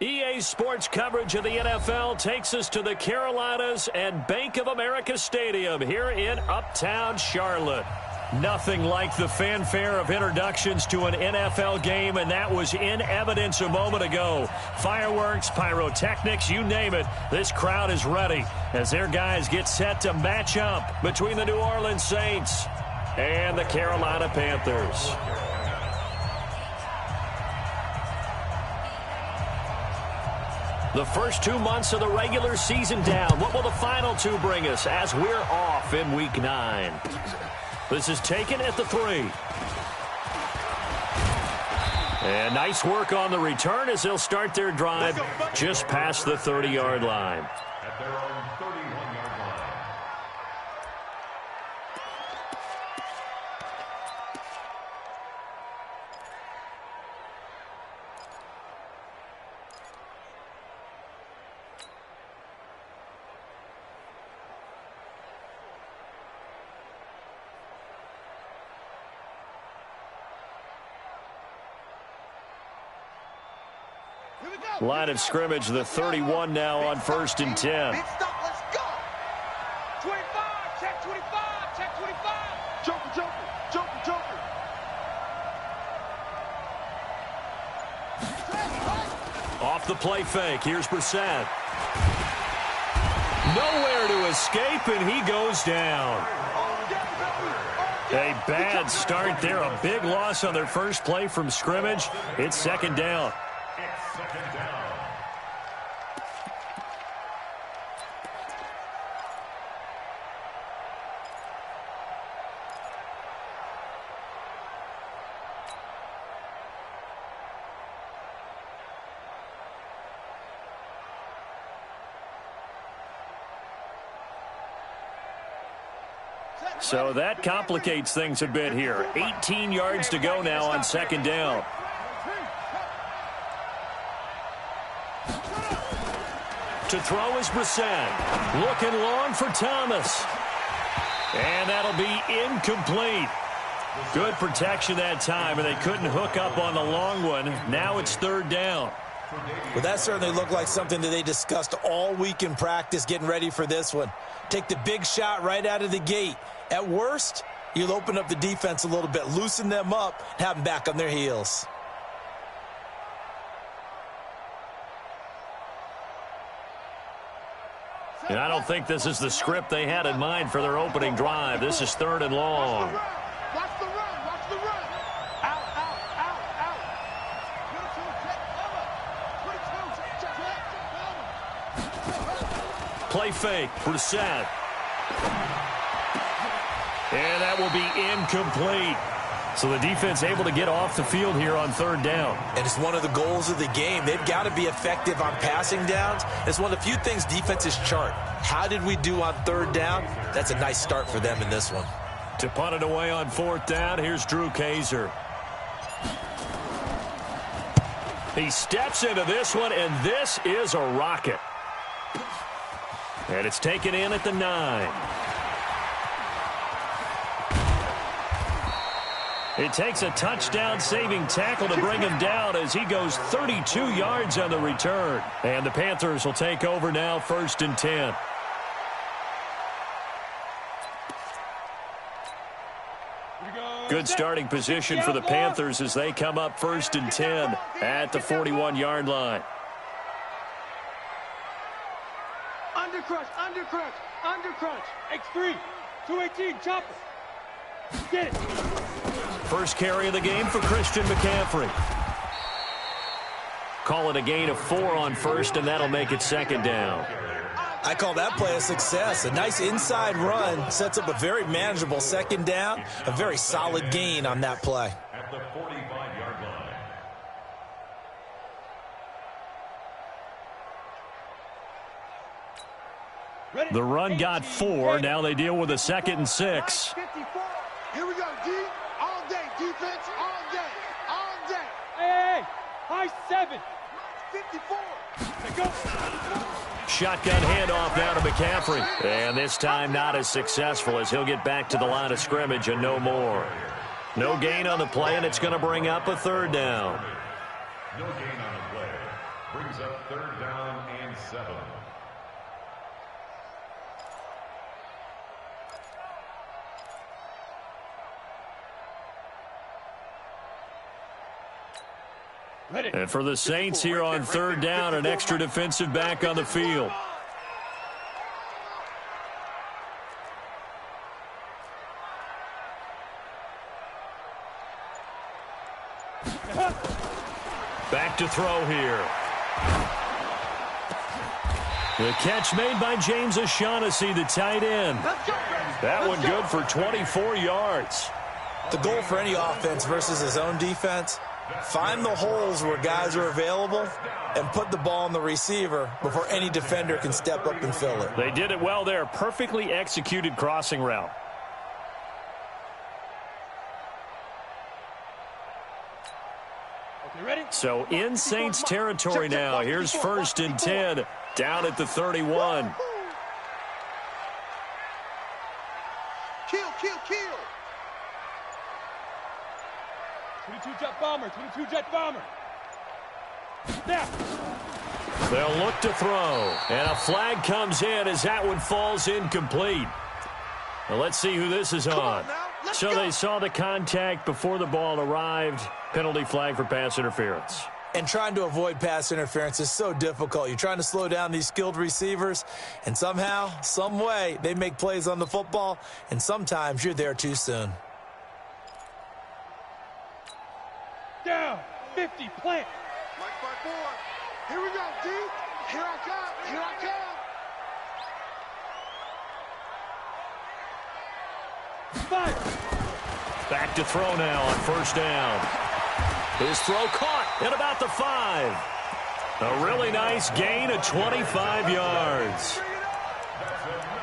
EA Sports coverage of the NFL takes us to the Carolinas and Bank of America Stadium here in Uptown Charlotte. Nothing like the fanfare of introductions to an NFL game, and that was in evidence a moment ago. Fireworks, pyrotechnics, you name it. This crowd is ready as their guys get set to match up between the New Orleans Saints and the Carolina Panthers. The first 2 months of the regular season down. What will the final two bring us as we're off in Week 9? This is taken at the 3. And nice work on the return as they'll start their drive just past the 30-yard line. At their own 31-yard line. Line of scrimmage, the 31 now on 1st and 10. Let's go. 25, check 25, check 25. Joker, joker, joker, joker. Off the play fake, here's Brissett. Nowhere to escape, and he goes down. A bad start there, a big loss on their first play from scrimmage. It's second down. Second down. So that complicates things a bit here. 18 yards to go now on second down. To throw is Brissett. Looking long for Thomas. And that'll be incomplete. Good protection that time, and they couldn't hook up on the long one. Now it's third down. Well, that certainly looked like something that they discussed all week in practice, getting ready for this one. Take the big shot right out of the gate. At worst, you'll open up the defense a little bit, loosen them up, have them back on their heels. And I don't think this is the script they had in mind for their opening drive. This is third and long. Watch the run, watch the run. Out, out, out, out. 22, check cover. 22, check cover. Play fake, Brissett. And that will be incomplete. So the defense able to get off the field here on third down. And it's one of the goals of the game. They've got to be effective on passing downs. It's one of the few things defenses chart. How did we do on third down? That's a nice start for them in this one. To punt it away on fourth down, here's Drew Kaiser. He steps into this one, and this is a rocket. And it's taken in at the 9. It takes a touchdown-saving tackle to bring him down as he goes 32 yards on the return. And the Panthers will take over now, 1st and 10. Good starting position for the Panthers as they come up 1st and 10 at the 41-yard line. Undercrunch, undercrunch, undercrunch. X3, 218, chopper. Get it. First carry of the game for Christian McCaffrey. Call it a gain of 4 on first, and that'll make it second down. I call that play a success. A nice inside run sets up a very manageable second down. A very solid gain on that play. At the 45-yard line. The run got 4. Now they deal with a 2nd and 6. 54. Here we go, D. All day, defense, all day, all day. Hey, high 7. 54. Let's go. Shotgun handoff now to McCaffrey. And this time not as successful as he'll get back to the line of scrimmage and no more. No gain on the play, and it's going to bring up a third down. No gain on the play. Brings brings up 3rd down and 7. And for the Saints here on 3rd down, an extra defensive back on the field. Back to throw here. The catch made by James O'Shaughnessy, the tight end. That one good for 24 yards. The goal for any offense versus his own defense, find the holes where guys are available and put the ball on the receiver before any defender can step up and fill it. They did it well there. Perfectly executed crossing route. So in Saints territory now. Here's 1st and 10 down at the 31. Kill. 22 jet bomber. Now. They'll look to throw. And a flag comes in as that one falls incomplete. Well, let's see who this is on. So they saw the contact before the ball arrived. Penalty flag for pass interference. And trying to avoid pass interference is so difficult. You're trying to slow down these skilled receivers, and somehow, some way, they make plays on the football, and sometimes you're there too soon. Down. 50. Plant. Mike by 4. Here we go, D. Here I come. Fire. Back to throw now on 1st down. His throw caught at about the 5. A really nice gain of 25 yards.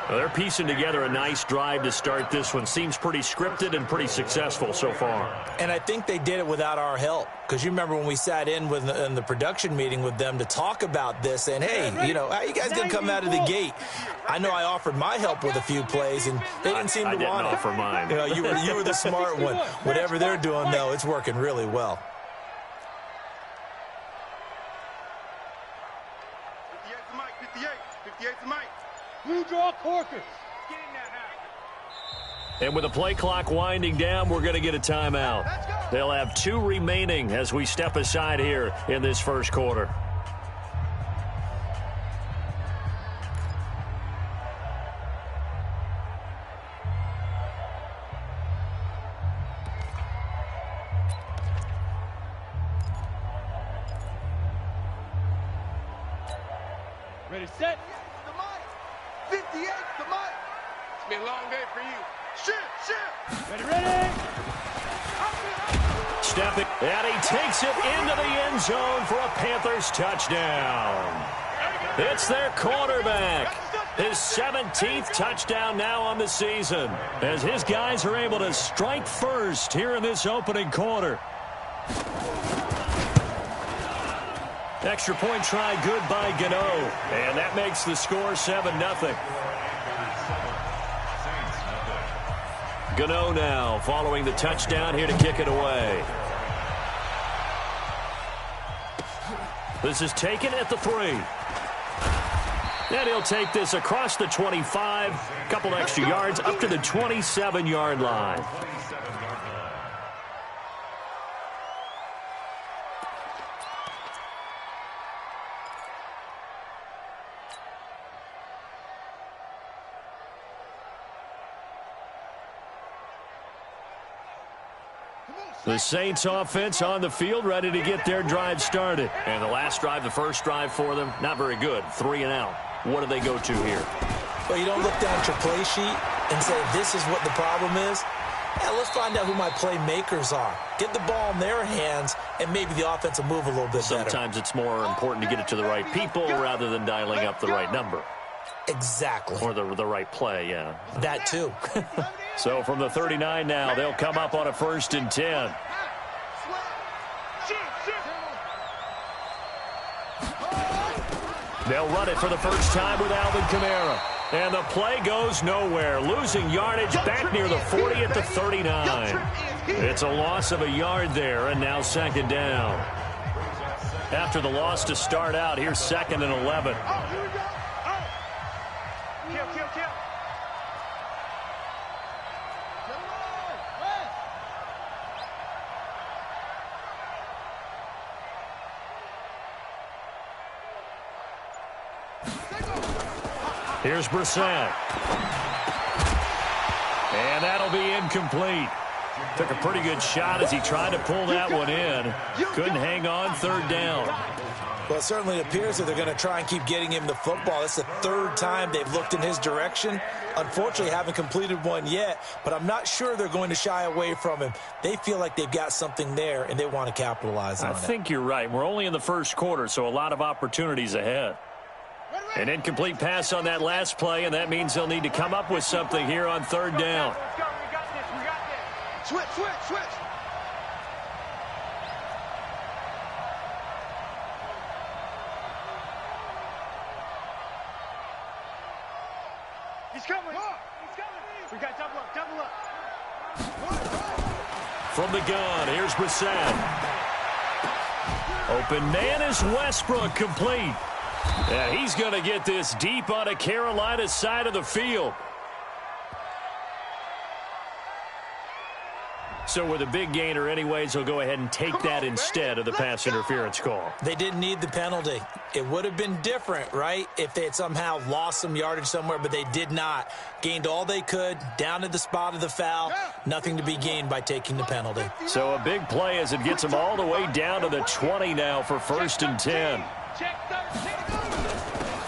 Well, they're piecing together a nice drive to start this one. Seems pretty scripted and pretty successful so far. And I think they did it without our help. Because you remember when we sat in the production meeting with them to talk about this, saying, hey, how you guys going to come out of the gate? I know I offered my help with a few plays, and they didn't seem to want it. I didn't offer mine. You were the smart one. Whatever they're doing, though, it's working really well. 58's Mike. Blue draw Corkers. And with the play clock winding down, we're going to get a timeout. They'll have 2 remaining as we step aside here in this first quarter. Ready, set. 58, the mic. It's been a long day for you. Shit. Ready. Stepping, and he takes it into the end zone for a Panthers touchdown. It's their quarterback. His 17th touchdown now on the season, as his guys are able to strike first here in this opening quarter. Extra point try good by Gano, and that makes the score 7-0. Gano now following the touchdown here to kick it away. This is taken at the 3. And he'll take this across the 25, a couple extra yards up to the 27-yard line. The Saints offense on the field, ready to get their drive started. And the last drive, the first drive for them, not very good. 3 and out. What do they go to here? Well, you don't look down at your play sheet and say, this is what the problem is. Yeah, let's find out who my playmakers are. Get the ball in their hands, and maybe the offense will move a little bit better. Sometimes it's more important to get it to the right people rather than dialing up the right number. Exactly. Or the right play, yeah. That too. So from the 39 now, they'll come up on a 1st and 10. They'll run it for the first time with Alvin Kamara. And the play goes nowhere. Losing yardage back near the 40 at the 39. It's a loss of a yard there, and now 2nd down. after the loss to start out. Here's 2nd and 11. Oh, here we go. Oh. Kill. Here's Brissett. And that'll be incomplete. Took a pretty good shot as he tried to pull that one in. Couldn't hang on, 3rd down. Well, it certainly appears that they're going to try and keep getting him the football. It's the 3rd time they've looked in his direction. Unfortunately, haven't completed one yet, but I'm not sure they're going to shy away from him. They feel like they've got something there, and they want to capitalize on it. I think you're right. We're only in the 1st quarter, so a lot of opportunities ahead. An incomplete pass on that last play, and that means they'll need to come up with something here on 3rd down. Let's go. We got this. Switch. He's coming. We got double up. From the gun, here's Brissett. Open man is Westbrook, complete. And he's going to get this deep on a Carolina side of the field. So with a big gainer anyways, he'll go ahead and take that instead of the pass interference call. They didn't need the penalty. It would have been different, right, if they had somehow lost some yardage somewhere, but they did not. Gained all they could, down to the spot of the foul. Nothing to be gained by taking the penalty. So a big play as it gets them all the way down to the 20 now for 1st and 10.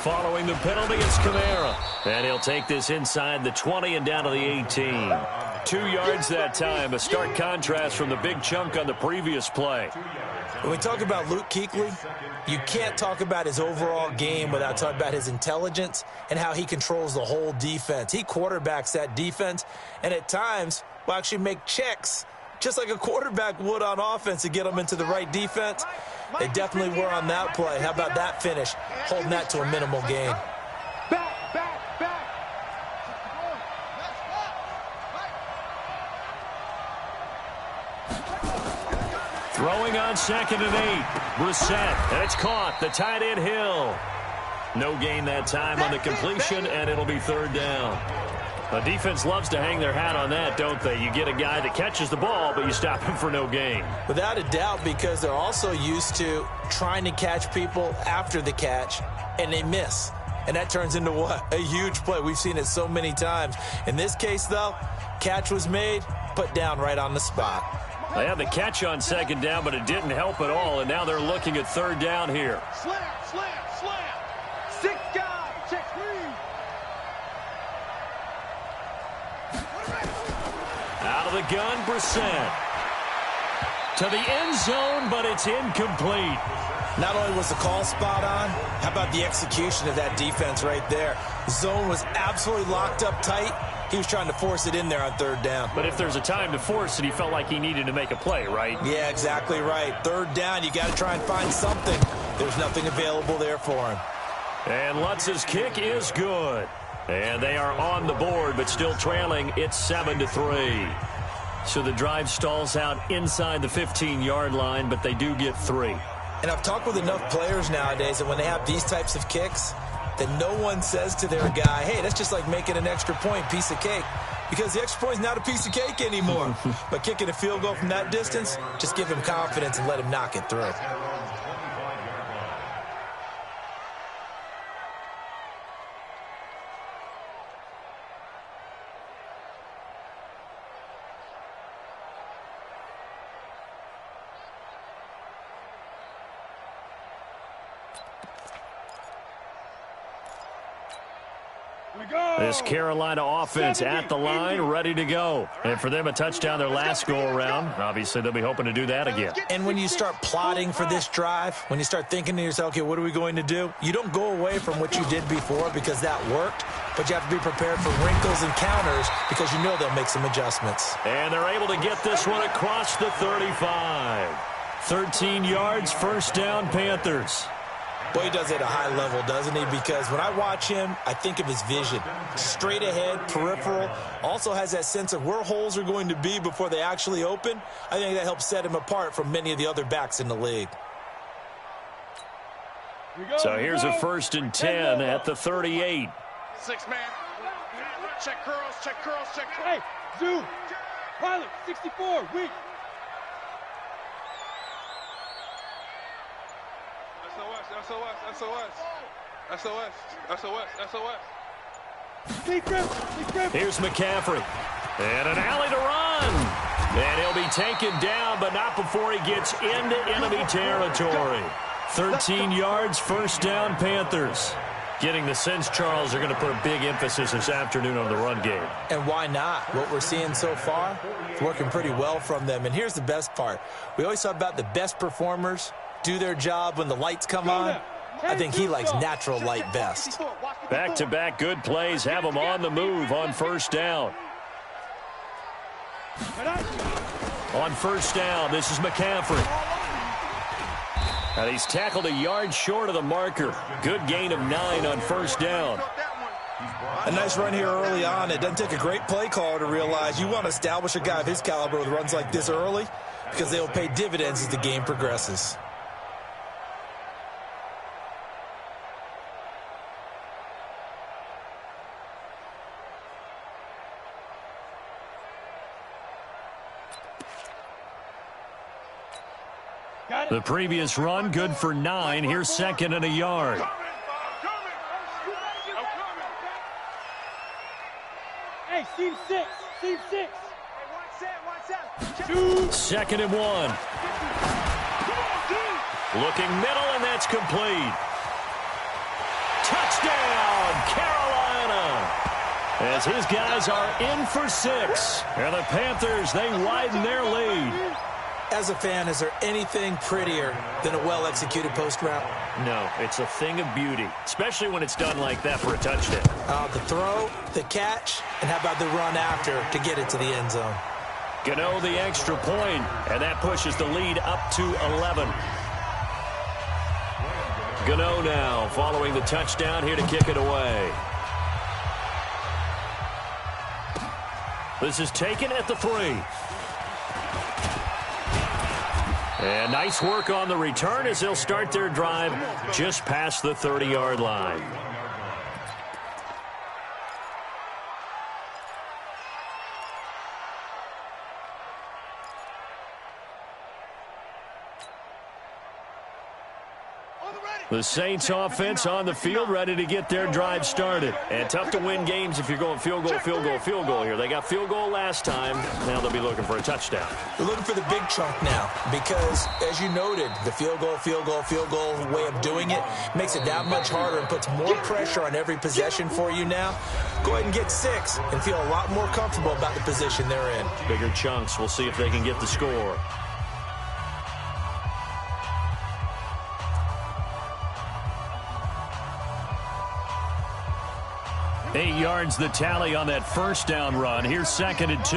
Following the penalty, it's Kamara. And he'll take this inside the 20 and down to the 18. 2 yards that time, a stark contrast from the big chunk on the previous play. When we talk about Luke Kuechly, you can't talk about his overall game without talking about his intelligence and how he controls the whole defense. He quarterbacks that defense, and at times will actually make checks, just like a quarterback would on offense, to get them into the right defense. They definitely were on that play. How about that finish? Holding that to a minimal gain. Back. Throwing on 2nd and 8. Brissett, and it's caught. The tight end Hill. No gain that time on the completion, and it'll be 3rd down. The defense loves to hang their hat on that, don't they? You get a guy that catches the ball, but you stop him for no gain. Without a doubt, because they're also used to trying to catch people after the catch, and they miss. And that turns into what? A huge play. We've seen it so many times. In this case, though, catch was made, put down right on the spot. They had the catch on 2nd down, but it didn't help at all, and now they're looking at 3rd down here. Slam. 6 guys. Check 3. Out of the gun, Brissett. To the end zone, but it's incomplete. Not only was the call spot on, how about the execution of that defense right there? The zone was absolutely locked up tight. He was trying to force it in there on 3rd down. But if there's a time to force it, he felt like he needed to make a play, right? Yeah, exactly right. 3rd down, you got to try and find something. There's nothing available there for him. And Lutz's kick is good. And they are on the board, but still trailing. It's 7-3. So the drive stalls out inside the 15-yard line, but they do get 3. And I've talked with enough players nowadays that when they have these types of kicks, that no one says to their guy, hey, that's just like making an extra point, piece of cake. Because the extra point is not a piece of cake anymore. But kicking a field goal from that distance, just give him confidence and let him knock it through. This Carolina offense at the line, ready to go. And for them, a touchdown their last go-around. Obviously, they'll be hoping to do that again. And when you start plotting for this drive, when you start thinking to yourself, okay, what are we going to do? You don't go away from what you did before because that worked, but you have to be prepared for wrinkles and counters because you know they'll make some adjustments. And they're able to get this one across the 35. 13 yards, 1st down, Panthers. Boy, he does it at a high level, doesn't he? Because when I watch him, I think of his vision. Straight ahead, peripheral. Also has that sense of where holes are going to be before they actually open. I think that helps set him apart from many of the other backs in the league. So here's a 1st and 10 at the 38. 6-man. Check curls, check curls, check curls. Hey, zoom. Pilot, 64, weak. SOS, SOS, SOS. SOS, SOS, SOS. Here's McCaffrey. And an alley to run. And he'll be taken down, but not before he gets into enemy territory. 13 yards, 1st down, Panthers. Getting the sense, Charles, they're going to put a big emphasis this afternoon on the run game. And why not? What we're seeing so far, it's working pretty well from them. And here's the best part. We always talk about the best performers do their job when the lights come on. I think he likes natural light best. Back-to-back good plays have him on the move on 1st down. On 1st down, this is McCaffrey. And he's tackled a yard short of the marker. Good gain of 9 on 1st down. A nice run here early on. It doesn't take a great play caller to realize you want to establish a guy of his caliber with runs like this early because they will pay dividends as the game progresses. The previous run, good for 9. Here's 2nd and a yard. Hey, team 6, team 6. Hey, 2nd and 1. Looking middle, and that's complete. Touchdown, Carolina. As his guys are in for 6. And the Panthers, they widen their lead. As a fan, is there anything prettier than a well-executed post route? No, it's a thing of beauty, especially when it's done like that for a touchdown. The throw, the catch, and how about the run after to get it to the end zone? Gano the extra point, and that pushes the lead up to 11. Gano now following the touchdown here to kick it away. This is taken at the 3. And nice work on the return as they'll start their drive just past the 30-yard line. The Saints offense on the field ready to get their drive started. And tough to win games if you're going field goal, field goal, field goal here. They got field goal last time. Now they'll be looking for a touchdown. They're looking for the big chunk now because, as you noted, the field goal way of doing it makes it that much harder and puts more pressure on every possession for you now. Go ahead and get 6 and feel a lot more comfortable about the position they're in. Bigger chunks. We'll see if they can get the score. Eight yards the tally on that 1st down run. Here's 2nd and 2.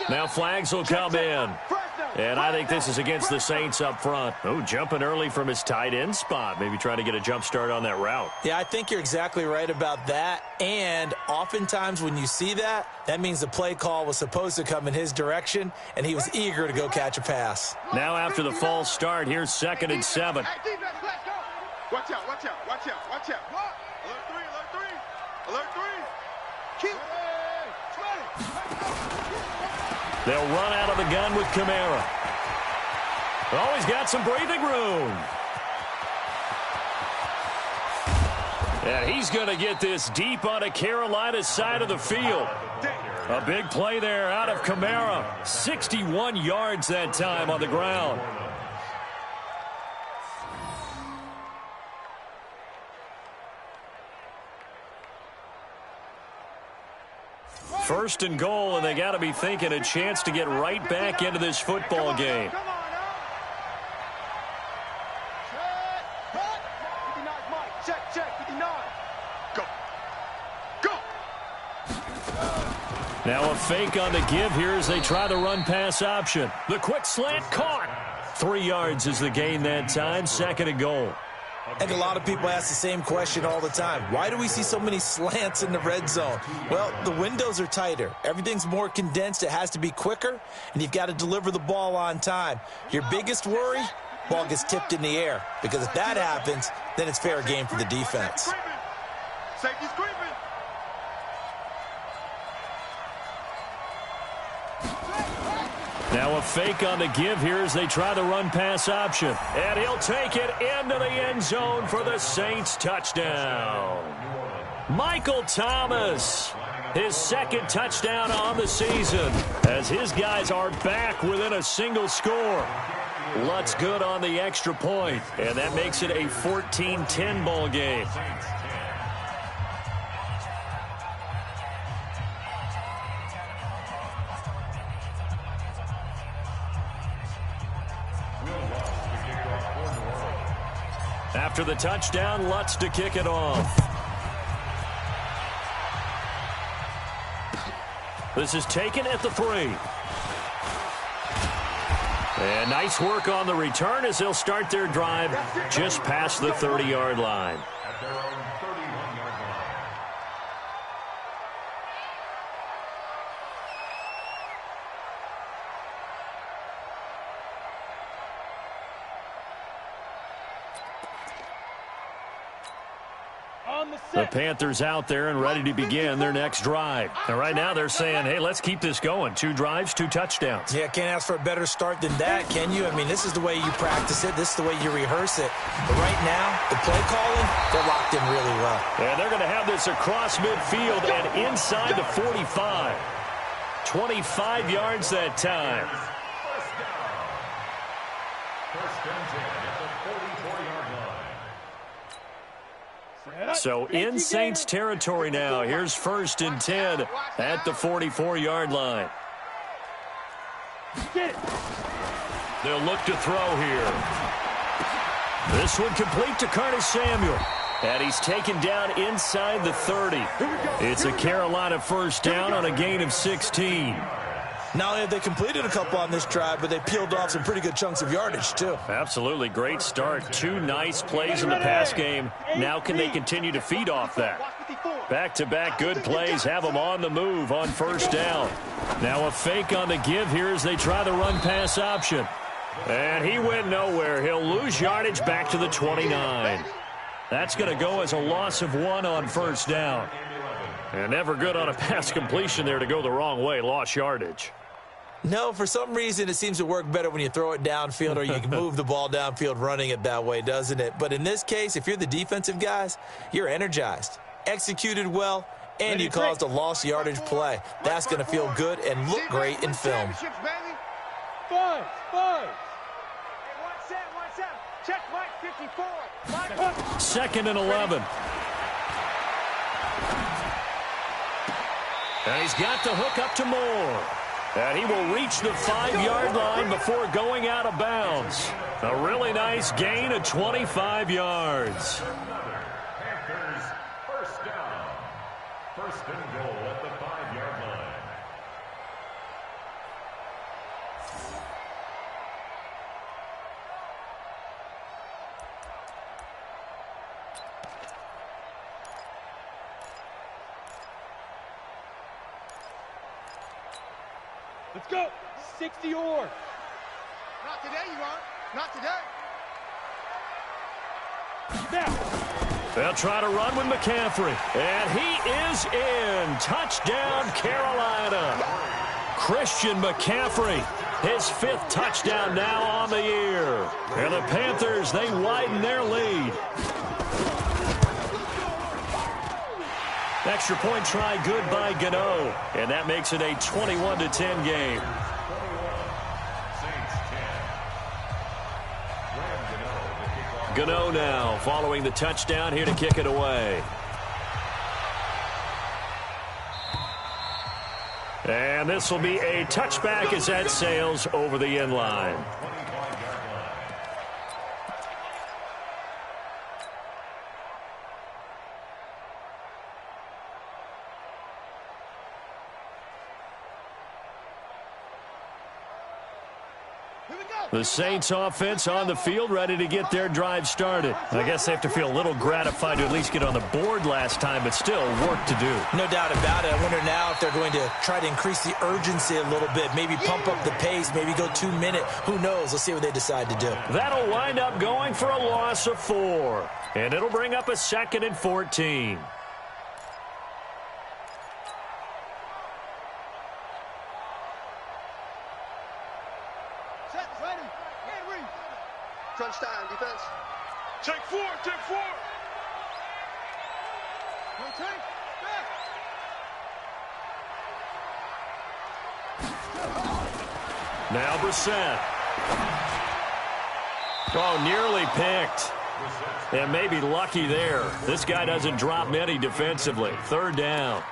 Now flags will come in. And I think this is against the Saints up front. Oh, jumping early from his tight end spot. Maybe trying to get a jump start on that route. Yeah, I think you're exactly right about that. And oftentimes when you see that, that means the play call was supposed to come in his direction, and he was eager to go catch a pass. Now after the false start, here's 2nd and 7. Watch out, watch out, watch out, watch out. Alert 3, alert 3. Alert 3. Keep. They'll run out of the gun with Kamara. Oh, he's got some breathing room. And he's going to get this deep onto Carolina's side of the field. A big play there out of Kamara. 61 yards that time on the ground. First and goal, and they got to be thinking a chance to get right back into this football game. Now a fake on the give here as they try the run-pass option. The quick slant caught. 3 yards is the gain that time, 2nd and goal. And a lot of people ask the same question all the time. Why do we see so many slants in the red zone? Well, the windows are tighter. Everything's more condensed. It has to be quicker, and you've got to deliver the ball on time. Your biggest worry, ball gets tipped in the air. Because if that happens, then it's fair game for the defense. Safety's creeping. Now a fake on the give here as they try the run-pass option. And he'll take it into the end zone for the Saints touchdown. Michael Thomas, his second touchdown on the season, as his guys are back within a single score. Lutz good on the extra point, and that makes it a 14-10 ball game. After the touchdown, Lutz to kick it off. This is taken at the 3. And nice work on the return as they'll start their drive just past the 30-yard line. At their own 31-yard line. The Panthers out there and ready to begin their next drive. And right now they're saying, hey, let's keep this going. 2 drives, 2 touchdowns. Yeah, can't ask for a better start than that, can you? I mean, this is the way you practice it. This is the way you rehearse it. But right now, the play calling, they're locked in really well. And they're going to have this across midfield and inside the 45. 25 yards that time. First and 10 at the 44-yard line. So in Saints territory now. Here's 1st and 10 at the 44-yard line. They'll look to throw here. This one complete to Curtis Samuel. And he's taken down inside the 30. It's a Carolina first down on a gain of 16. Not only have they completed a couple on this drive, but they peeled off some pretty good chunks of yardage, too. Absolutely. Great start. 2 nice plays in the pass game. Now can they continue to feed off that? Back-to-back good plays have them on the move on first down. Now a fake on the give here as they try the run-pass option. And he went nowhere. He'll lose yardage back to the 29. That's going to go as a loss of 1 on first down. And never good on a pass completion there to go the wrong way. Lost yardage. No, for some reason it seems to work better when you throw it downfield or you can move the ball downfield running it that way, doesn't it? But in this case, if you're the defensive guys, you're energized, executed well, and you caused a lost yardage play. That's going to feel good and look great in film. Five. Check Mike 54. 2nd and 11. And he's got the hook up to Moore. And he will reach the 5-yard line before going out of bounds. A really nice gain of 25 yards. Panthers first down. First and goal at the 5-yard line. Let's go. 60 or. Not today, you aren't. Not today. Now. They'll try to run with McCaffrey. And he is in. Touchdown, Carolina. Christian McCaffrey, his 5th touchdown now on the year. And the Panthers, they widen their lead. Extra point try good by Gano. And that makes it a 21-10 game. Gano now following the touchdown here to kick it away. And this will be a touchback as that sails over the end line. Here we go. The Saints offense on the field, ready to get their drive started. I guess they have to feel a little gratified to at least get on the board last time, but still work to do. No doubt about it. I wonder now if they're going to try to increase the urgency a little bit, maybe pump up the pace, maybe go 2 minute. Who knows? Let's see what they decide to do. That'll wind up going for a loss of 4, and it'll bring up a 2nd and 14. Crunch time, defense. Take 4, take 4. Take back. Now Brissett. Oh, nearly picked. And maybe lucky there. This guy doesn't drop many defensively. 3rd down.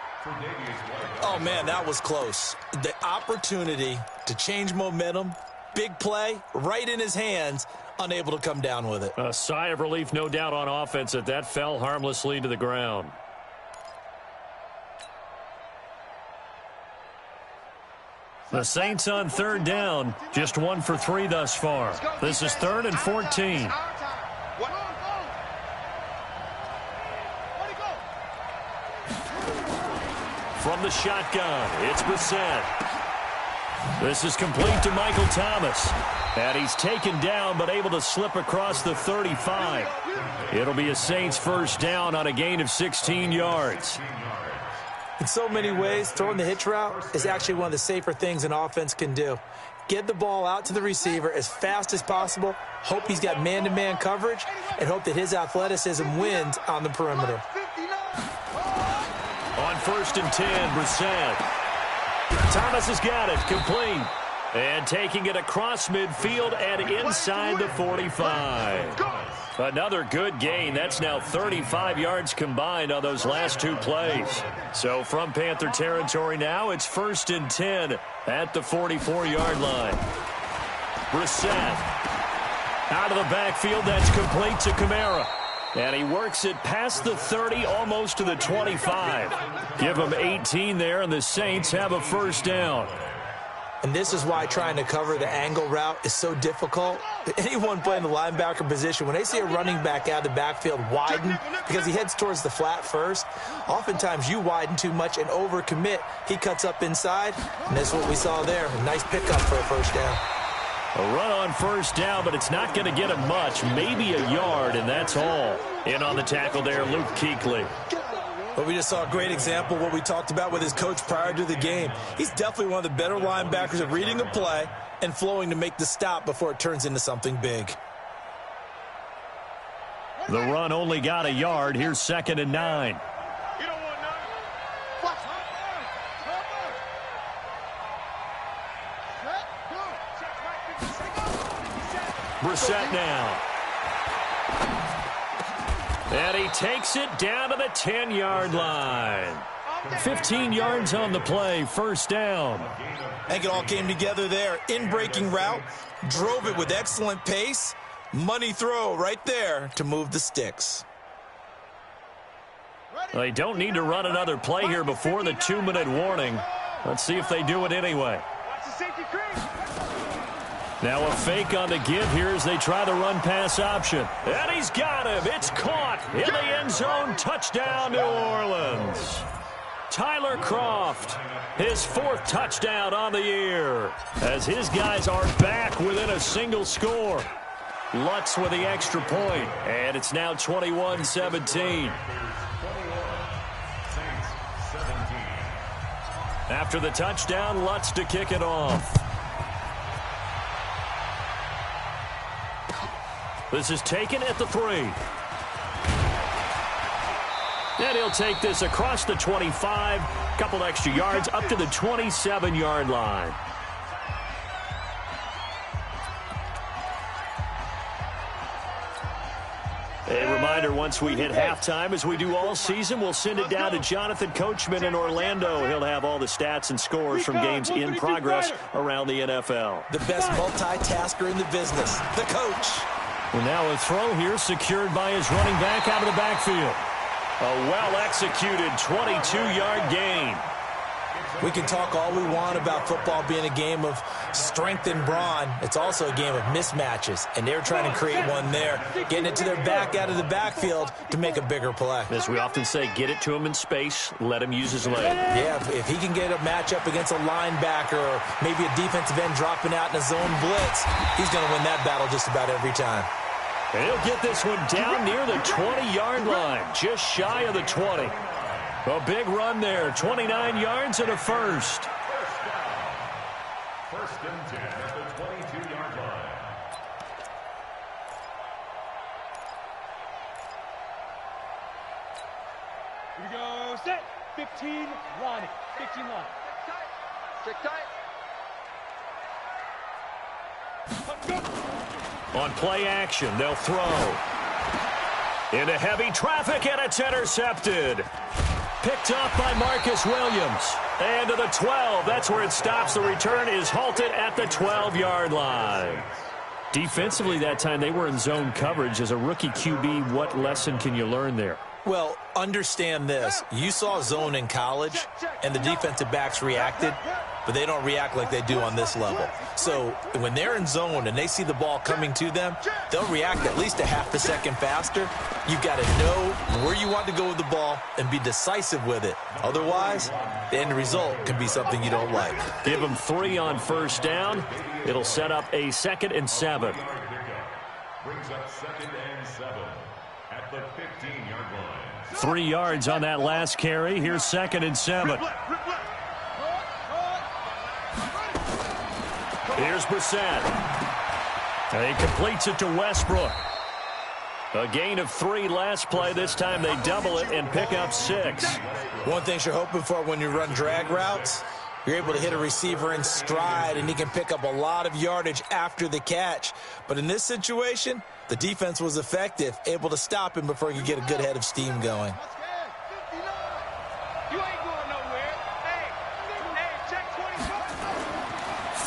Oh, man, that was close. The opportunity to change momentum, big play, right in his hands, unable to come down with it. A sigh of relief, no doubt, on offense that fell harmlessly to the ground. The Saints on 3rd down, just 1 for 3 thus far. This is 3rd and 14. From the shotgun, it's Brissett. This is complete to Michael Thomas. And he's taken down, but able to slip across the 35. It'll be a Saints 1st down on a gain of 16 yards. In so many ways, throwing the hitch route is actually one of the safer things an offense can do. Get the ball out to the receiver as fast as possible, hope he's got man-to-man coverage, and hope that his athleticism wins on the perimeter. On 1st and 10, Brissett. Thomas has got it, complete. And taking it across midfield and inside the 45. Another good gain. That's now 35 yards combined on those last 2 plays. So from Panther territory now, it's 1st and 10 at the 44-yard line. Brissett out of the backfield. That's complete to Kamara. And he works it past the 30, almost to the 25. Give him 18 there, and the Saints have a 1st down. And this is why trying to cover the angle route is so difficult. Anyone playing the linebacker position, when they see a running back out of the backfield widen because he heads towards the flat first, oftentimes you widen too much and overcommit. He cuts up inside, and that's what we saw there. A nice pickup for a 1st down. A run on 1st down, but it's not going to get him much. Maybe a yard, and that's all. In on the tackle there, Luke Kuechly. But we just saw a great example of what we talked about with his coach prior to the game. He's definitely one of the better linebackers at reading a play and flowing to make the stop before it turns into something big. The run only got a yard. Here's 2nd and 9. Brissett now. And he takes it down to the 10-yard line. 15 yards on the play, 1st down. I think it all came together there. In-breaking route, drove it with excellent pace. Money throw right there to move the sticks. They don't need to run another play here before the 2-minute warning. Let's see if they do it anyway. Now a fake on the give here as they try the run-pass option. And he's got him. It's caught in the end zone. Touchdown, New Orleans. Tyler Kroft, his 4th touchdown on the year, as his guys are back within a single score. Lutz with the extra point, and it's now 21-17. After the touchdown, Lutz to kick it off. This is taken at the 3. And he'll take this across the 25, couple extra yards up to the 27-yard line. A reminder, once we hit halftime, as we do all season, we'll send it down to Jonathan Coachman in Orlando. He'll have all the stats and scores from games in progress around the NFL. The best multitasker in the business, the coach. Well, now a throw here secured by his running back out of the backfield. A well-executed 22-yard gain. We can talk all we want about football being a game of strength and brawn. It's also a game of mismatches, and they're trying to create one there, getting it to their back out of the backfield to make a bigger play. As we often say, get it to him in space, let him use his leg. Yeah, if he can get a matchup against a linebacker or maybe a defensive end dropping out in a zone blitz, he's going to win that battle just about every time. And he'll get this one down near the 20-yard line, just shy of the 20. A big run there, 29 yards and a first. First and 10 at the 22-yard line. Here we go, set. 15, line. 15 line. Check tight. On play action, they'll throw. Into heavy traffic, and it's intercepted. Picked up by Marcus Williams. And to the 12. That's where it stops. The return is halted at the 12-yard line. Defensively that time, they were in zone coverage. As a rookie QB, what lesson can you learn there? Well, understand this. You saw zone in college, and the defensive backs reacted, but they don't react like they do on this level. So when they're in zone and they see the ball coming to them, they'll react at least a half a second faster. You've got to know where you want to go with the ball and be decisive with it. Otherwise, the end result can be something you don't like. Give them 3 on first down. It'll set up a 2nd and 7. Brings up 2nd and 7 at the 15-yard line. 3 yards on that last carry. Here's 2nd and 7. Here's Brissett. He completes it to Westbrook. A gain of 3 last play. This time they double it and pick up 6. One thing you're hoping for when you run drag routes, you're able to hit a receiver in stride, and he can pick up a lot of yardage after the catch. But in this situation, the defense was effective, able to stop him before he could get a good head of steam going.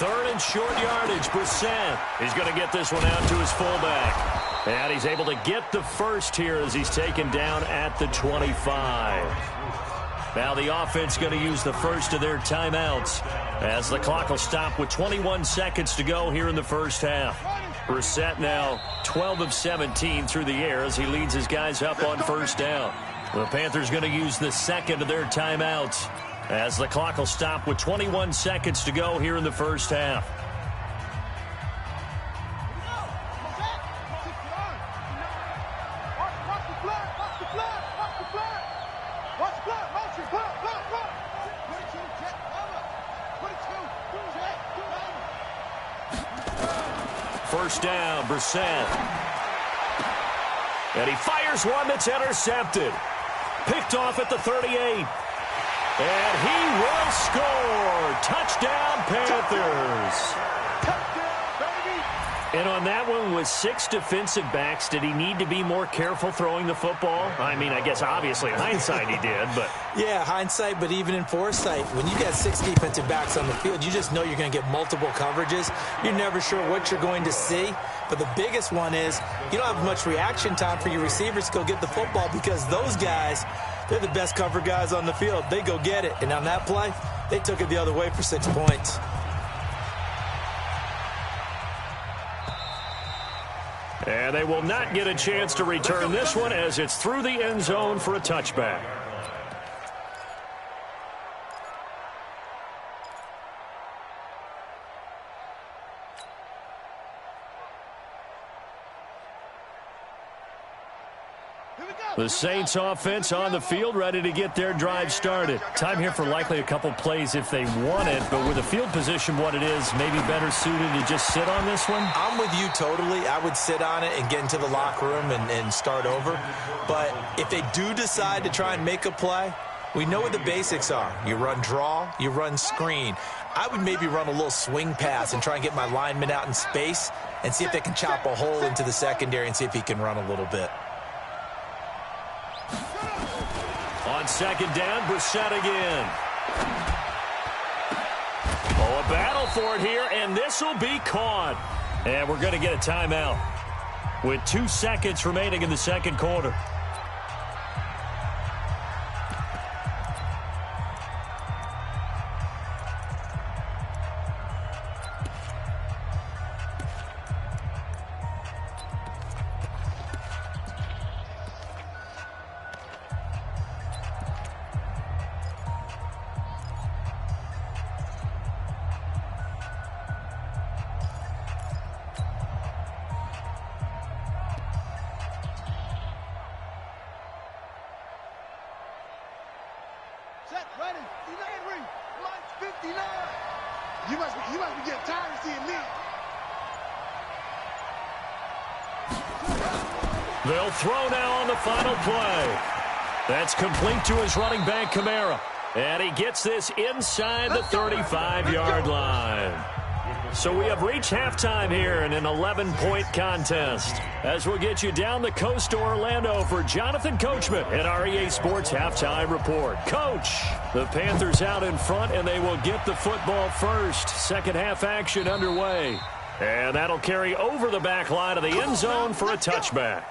Third and short yardage. Brissett. He's going to get this one out to his fullback. And he's able to get the first here as he's taken down at the 25. Now the offense going to use the first of their timeouts as the clock will stop with 21 seconds to go here in the first half. Brissett now 12 of 17 through the air as he leads his guys up on first down. The Panthers going to use the second of their timeouts as the clock will stop with 21 seconds to go here in the first half. First down, Brissett. And he fires one that's intercepted. Picked off at the 38. And he will score. Touchdown, Panthers. And on that one, with 6 defensive backs, did he need to be more careful throwing the football? I mean, I guess obviously in hindsight he did, but... Yeah, hindsight, but even in foresight, when you got 6 defensive backs on the field, you just know you're going to get multiple coverages. You're never sure what you're going to see. But the biggest one is you don't have much reaction time for your receivers to go get the football because those guys, they're the best cover guys on the field. They go get it. And on that play, they took it the other way for 6 points. And they will not get a chance to return this one as it's through the end zone for a touchback. The Saints offense on the field, ready to get their drive started. Time here for likely a couple plays if they want it, but with the field position what it is, maybe better suited to just sit on this one? I'm with you totally. I would sit on it and get into the locker room and start over. But if they do decide to try and make a play, we know what the basics are. You run draw, you run screen. I would maybe run a little swing pass and try and get my lineman out in space and see if they can chop a hole into the secondary and see if he can run a little bit. On second down, Brissett again. Oh, a battle for it here, and this will be caught. And we're going to get a timeout with 2 seconds remaining in the second quarter. Set, ready. Henry, Mike 59. You must be getting tired of seeing me. They'll throw now on the final play. That's complete to his running back, Kamara. And he gets this inside the 35-yard line. So we have reached halftime here in an 11-point contest. As we'll get you down the coast to Orlando for Jonathan Coachman at our EA Sports Halftime Report. Coach, the Panthers out in front, and they will get the football first. Second half action underway. And that'll carry over the back line of the end zone for a touchback.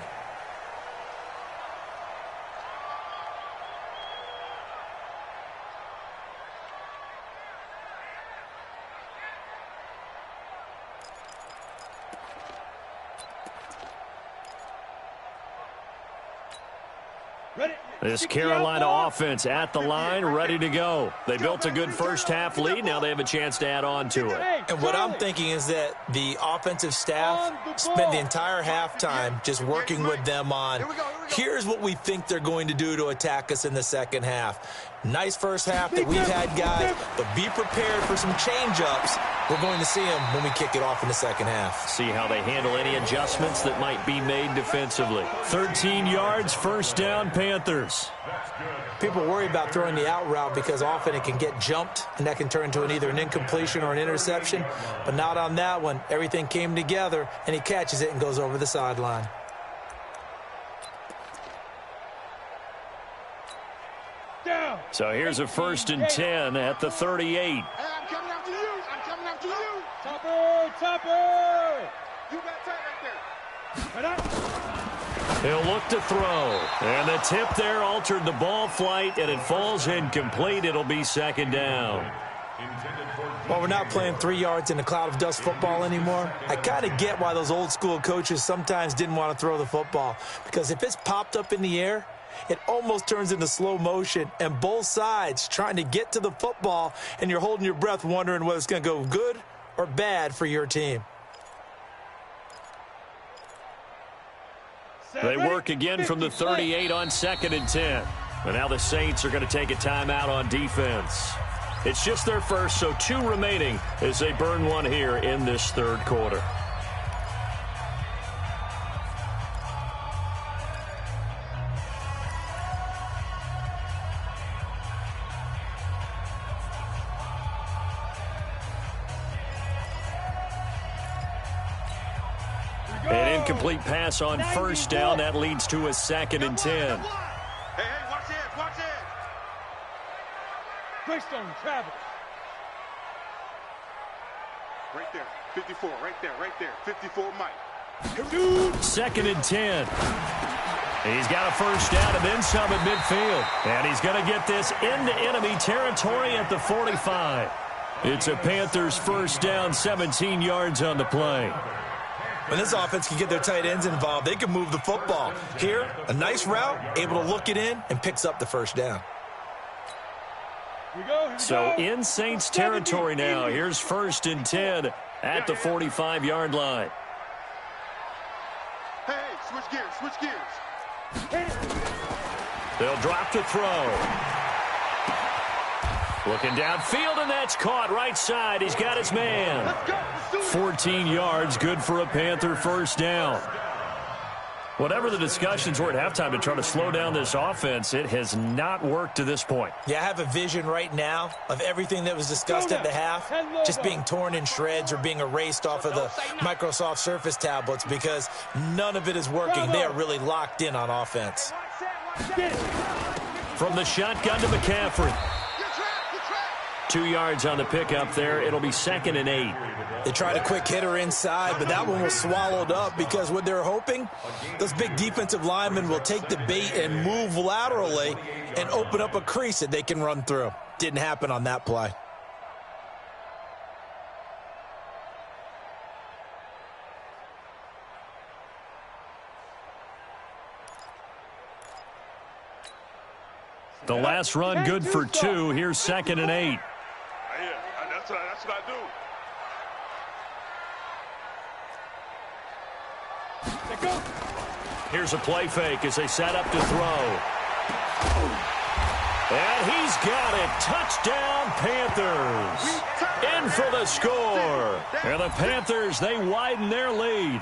This Carolina offense at the line, ready to go. They built a good first-half lead. Now they have a chance to add on to it. And what I'm thinking is that the offensive staff spent the entire halftime just working with them on, here's what we think they're going to do to attack us in the second half. Nice first half that we've had, guys, but be prepared for some change-ups. We're going to see them when we kick it off in the second half. See how they handle any adjustments that might be made defensively. 13 yards, first down, Panthers. People worry about throwing the out route because often it can get jumped, and that can turn into either an incompletion or an interception. But not on that one. Everything came together, and he catches it and goes over the sideline. So here's a 1st and 10 at the 38. Hey, I'm coming after you. I'm coming after you. Topper! You got tight right there. He'll look to throw. And the tip there altered the ball flight, and it falls incomplete. It'll be second down. Well, we're not playing 3 yards in a cloud of dust football anymore. I kind of get why those old school coaches sometimes didn't want to throw the football. Because if it's popped up in the air, it almost turns into slow motion, and both sides trying to get to the football, and you're holding your breath wondering whether it's going to go good or bad for your team. They work again from the 38 on 2nd and 10. But now the Saints are going to take a timeout on defense. It's just their first, so 2 remaining as they burn one here in this third quarter. An incomplete pass on first down. That leads to a 2nd and 10. Hey, watch it, watch it. Greystone Travis. Right there, 54, right there, 54 Mike. 2nd and 10. He's got a first down and then some at midfield. And he's going to get this into enemy territory at the 45. It's a Panthers first down, 17 yards on the play. When this offense can get their tight ends involved, they can move the football. Here, a nice route, able to look it in, and picks up the first down. So in Saints territory now. Here's 1st and 10 at the 45-yard line. Hey, switch gears. They'll drop to throw. Looking downfield, and that's caught right side. He's got his man. 14 yards, good for a Panther first down. Whatever the discussions were at halftime to try to slow down this offense, it has not worked to this point. Yeah, I have a vision right now of everything that was discussed at the half just being torn in shreds or being erased off of the Microsoft Surface tablets because none of it is working. They are really locked in on offense. From the shotgun to McCaffrey. 2 yards on the pickup there. It'll be 2nd and 8. They tried a quick hitter inside, but that one was swallowed up because what they're hoping, those big defensive linemen will take the bait and move laterally and open up a crease that they can run through. Didn't happen on that play. The last run good for 2. Here's 2nd and 8. That's what I do. Here's a play fake as they set up to throw. And he's got it. Touchdown, Panthers. In for the score. And the Panthers, they widen their lead.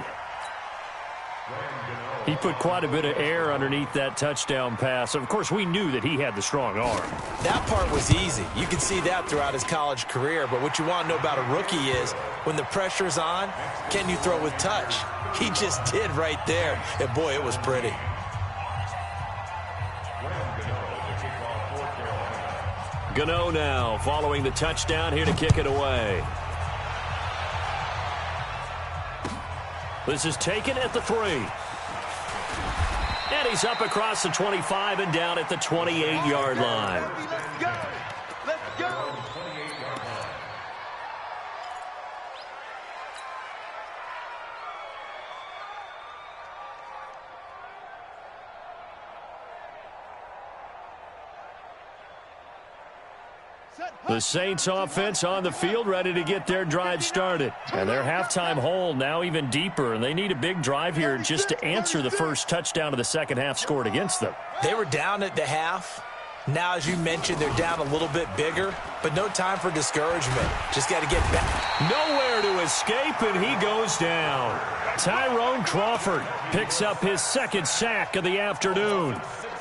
He put quite a bit of air underneath that touchdown pass. Of course, we knew that he had the strong arm. That part was easy. You can see that throughout his college career. But what you want to know about a rookie is when the pressure's on, can you throw with touch? He just did right there. And, boy, it was pretty. Gano now following the touchdown here to kick it away. This is taken at the 3. And he's up across the 25 and down at the 28-yard line. Let's go. Let's go. The Saints offense on the field ready to get their drive started. And their halftime hole now even deeper, and they need a big drive here just to answer the first touchdown of the second half scored against them. They were down at the half. Now, as you mentioned, they're down a little bit bigger, but no time for discouragement. Just got to get back. Nowhere to escape, and he goes down. Tyrone Crawford picks up his second sack of the afternoon.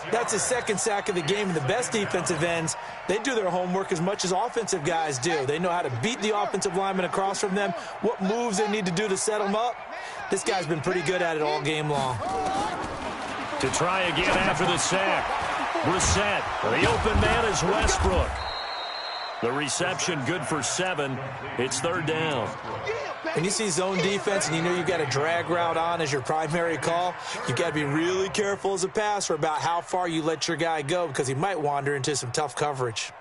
That's his second sack of the game, and the best defensive ends, they do their homework as much as offensive guys do. They know how to beat the offensive lineman across from them, what moves they need to do to set them up. This guy's been pretty good at it all game long. To try again after the sack. Brissett. The open man is Westbrook. The reception good for 7. It's third down. When you see zone defense and you know you've got a drag route on as your primary call, you've got to be really careful as a passer about how far you let your guy go because he might wander into some tough coverage.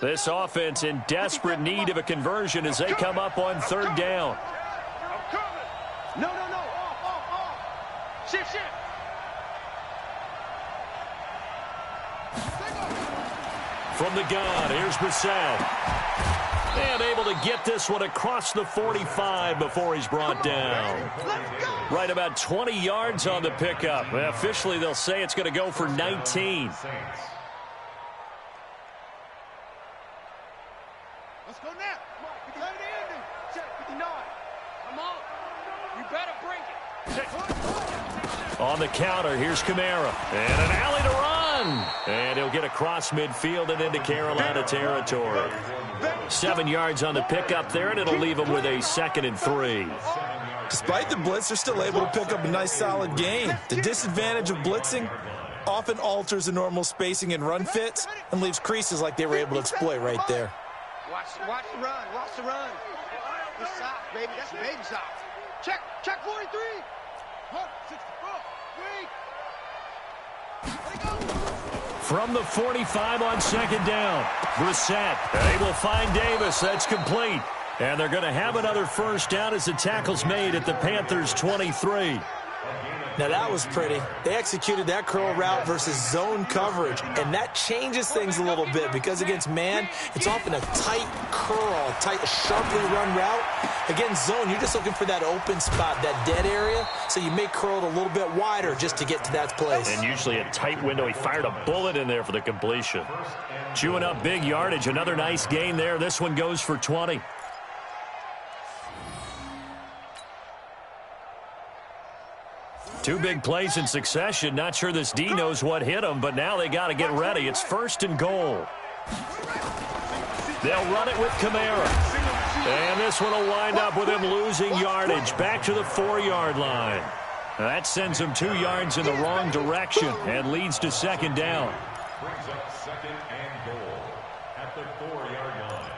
This offense in desperate need of a conversion as they come up on third down. No. Off. Shift. From the gun, here's Brissett. And able to get this one across the 45 before he's brought down. Right about 20 yards on the pickup. Officially, they'll say it's going to go for 19. Let's go now. Let it in. Check 59. Come on. You better bring it. On the counter, here's Kamara. And an alley to run. And he'll get across midfield and into Carolina territory. 7 yards on the pickup there, and it'll leave him with a 2nd and 3. Despite the blitz, they're still able to pick up a nice, solid gain. The disadvantage of blitzing often alters the normal spacing and run fits and leaves creases like they were able to exploit right there. Watch the run. Watch the run. Good soft, baby. That's baby soft. Check 43. 64. 3. From the 45 on second down, Brissett. They will find Davis. That's complete. And they're going to have another first down as the tackle's made at the Panthers' 23. Now, that was pretty. They executed that curl route versus zone coverage, and that changes things a little bit because against man, it's often a tight curl, a tight, sharply run route. Against zone, you're just looking for that open spot, that dead area, so you may curl it a little bit wider just to get to that place. And usually a tight window. He fired a bullet in there for the completion. Chewing up big yardage. Another nice gain there. This one goes for 20. Two big plays in succession. Not sure this D knows what hit him, but now they got to get ready. It's 1st and goal. They'll run it with Kamara. And this one will wind up with him losing yardage back to the 4-yard line. That sends him 2 yards in the wrong direction and leads to 2nd down. Brings up 2nd and goal at the 4-yard line.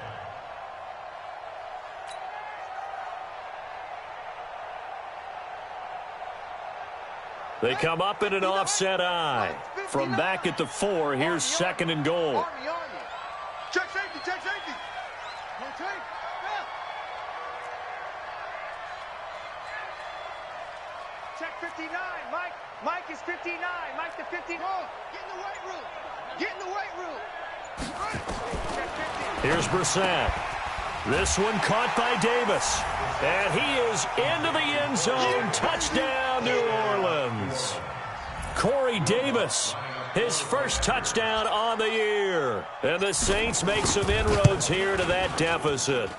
They come up in an offset eye. From back at the 4, here's 2nd and goal. Check safety. Check 59. Mike is 59. Mike to 59. Get in the weight room. Check 50. Here's Brissett. This one caught by Davis. And he is into the end zone. Touchdown, New Orleans. Corey Davis, his first touchdown on the year. And the Saints make some inroads here to that deficit.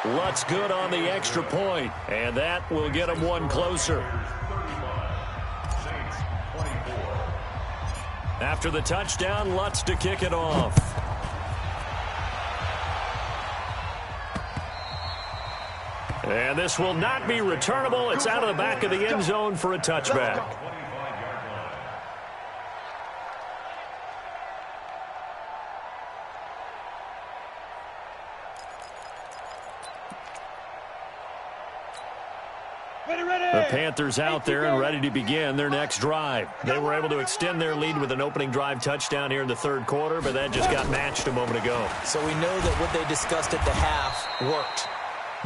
Lutz good on the extra point, and that will get him one closer. After the touchdown, Lutz to kick it off. And this will not be returnable. It's out of the back of the end zone for a touchback. The Panthers out there and ready to begin their next drive. They were able to extend their lead with an opening drive touchdown here in the third quarter, but that just got matched a moment ago. So we know that what they discussed at the half worked.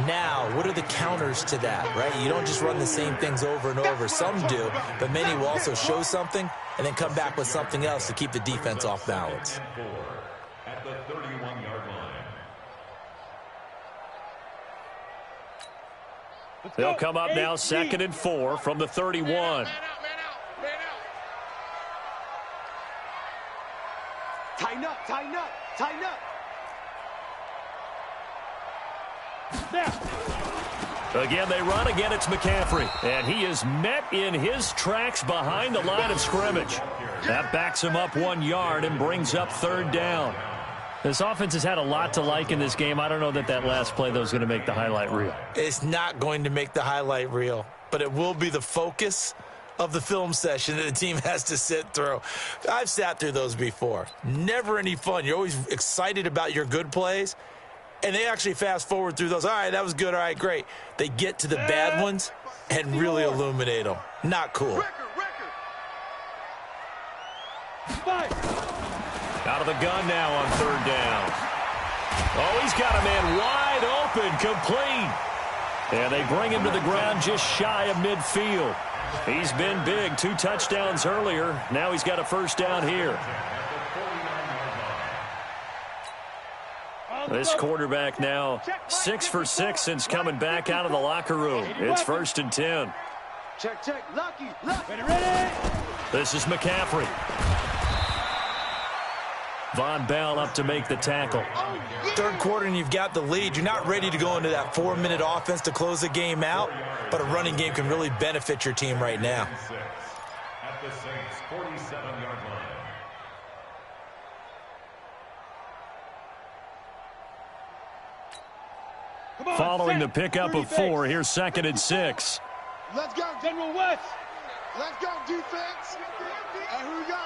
Now, what are the counters to that, right? You don't just run the same things over and over. Some do, but many will also show something and then come back with something else to keep the defense off balance. At the 31-yard line. They'll come up now 2nd and 4 from the 31. Man out. Tighten up. Again, they run. Again, it's McCaffrey. And he is met in his tracks behind the line of scrimmage. That backs him up 1 yard and brings up 3rd down. This offense has had a lot to like in this game. I don't know that last play, though, is going to make the highlight reel. It's not going to make the highlight reel, but it will be the focus of the film session that the team has to sit through. I've sat through those before. Never any fun. You're always excited about your good plays, and they actually fast forward through those. All right, that was good. All right, great. They get to the bad ones and really illuminate them. Not cool. Out of the gun now on 3rd down. Oh, he's got a man wide open, complete. And they bring him to the ground just shy of midfield. He's been big, 2 touchdowns earlier. Now he's got a 1st down here. This quarterback now 6 for 6 since coming back out of the locker room. It's 1st and 10. Check. Lucky. Ready. This is McCaffrey. Von Bell up to make the tackle. Third quarter and you've got the lead. You're not ready to go into that 4-minute offense to close the game out, but a running game can really benefit your team right now. At the Saints' 47-yard line. Following the pickup of 4, here's 2nd and 6. Let's go, General West. Let's go, defense. And here we go.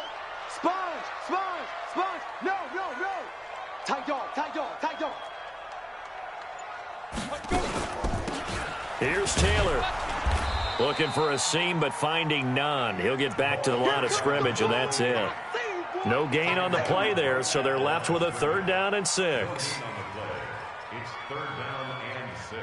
Sponge. No. Tight dog. Here's Taylor. Looking for a seam, but finding none. He'll get back to the line of scrimmage, and that's it. No gain on the play there, so they're left with a 3rd down and 6. It's 3rd down and 6.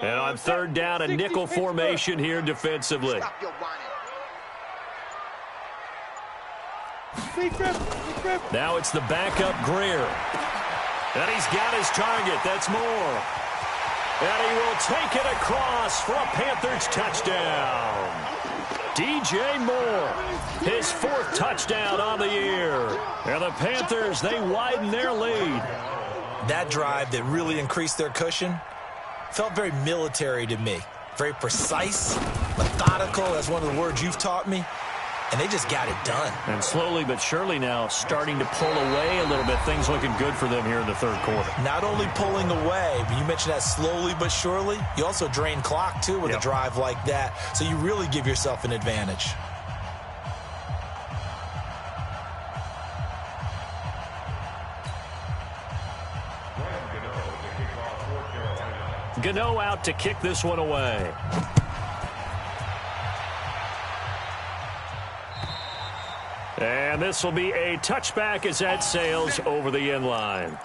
And on 3rd down, a nickel formation here defensively. Now it's the backup Greer. And he's got his target. That's Moore. And he will take it across for a Panthers touchdown. DJ Moore, his 4th touchdown on the year. And the Panthers, they widen their lead. That drive that really increased their cushion felt very military to me. Very precise, methodical, that's one of the words you've taught me. And they just got it done. And slowly but surely now starting to pull away a little bit. Things looking good for them here in the 3rd quarter. Not only pulling away, but you mentioned that slowly but surely. You also drain clock, too, with a drive like that. So you really give yourself an advantage. Gano out to kick this one away. And this will be a touchback as that sails over the end line.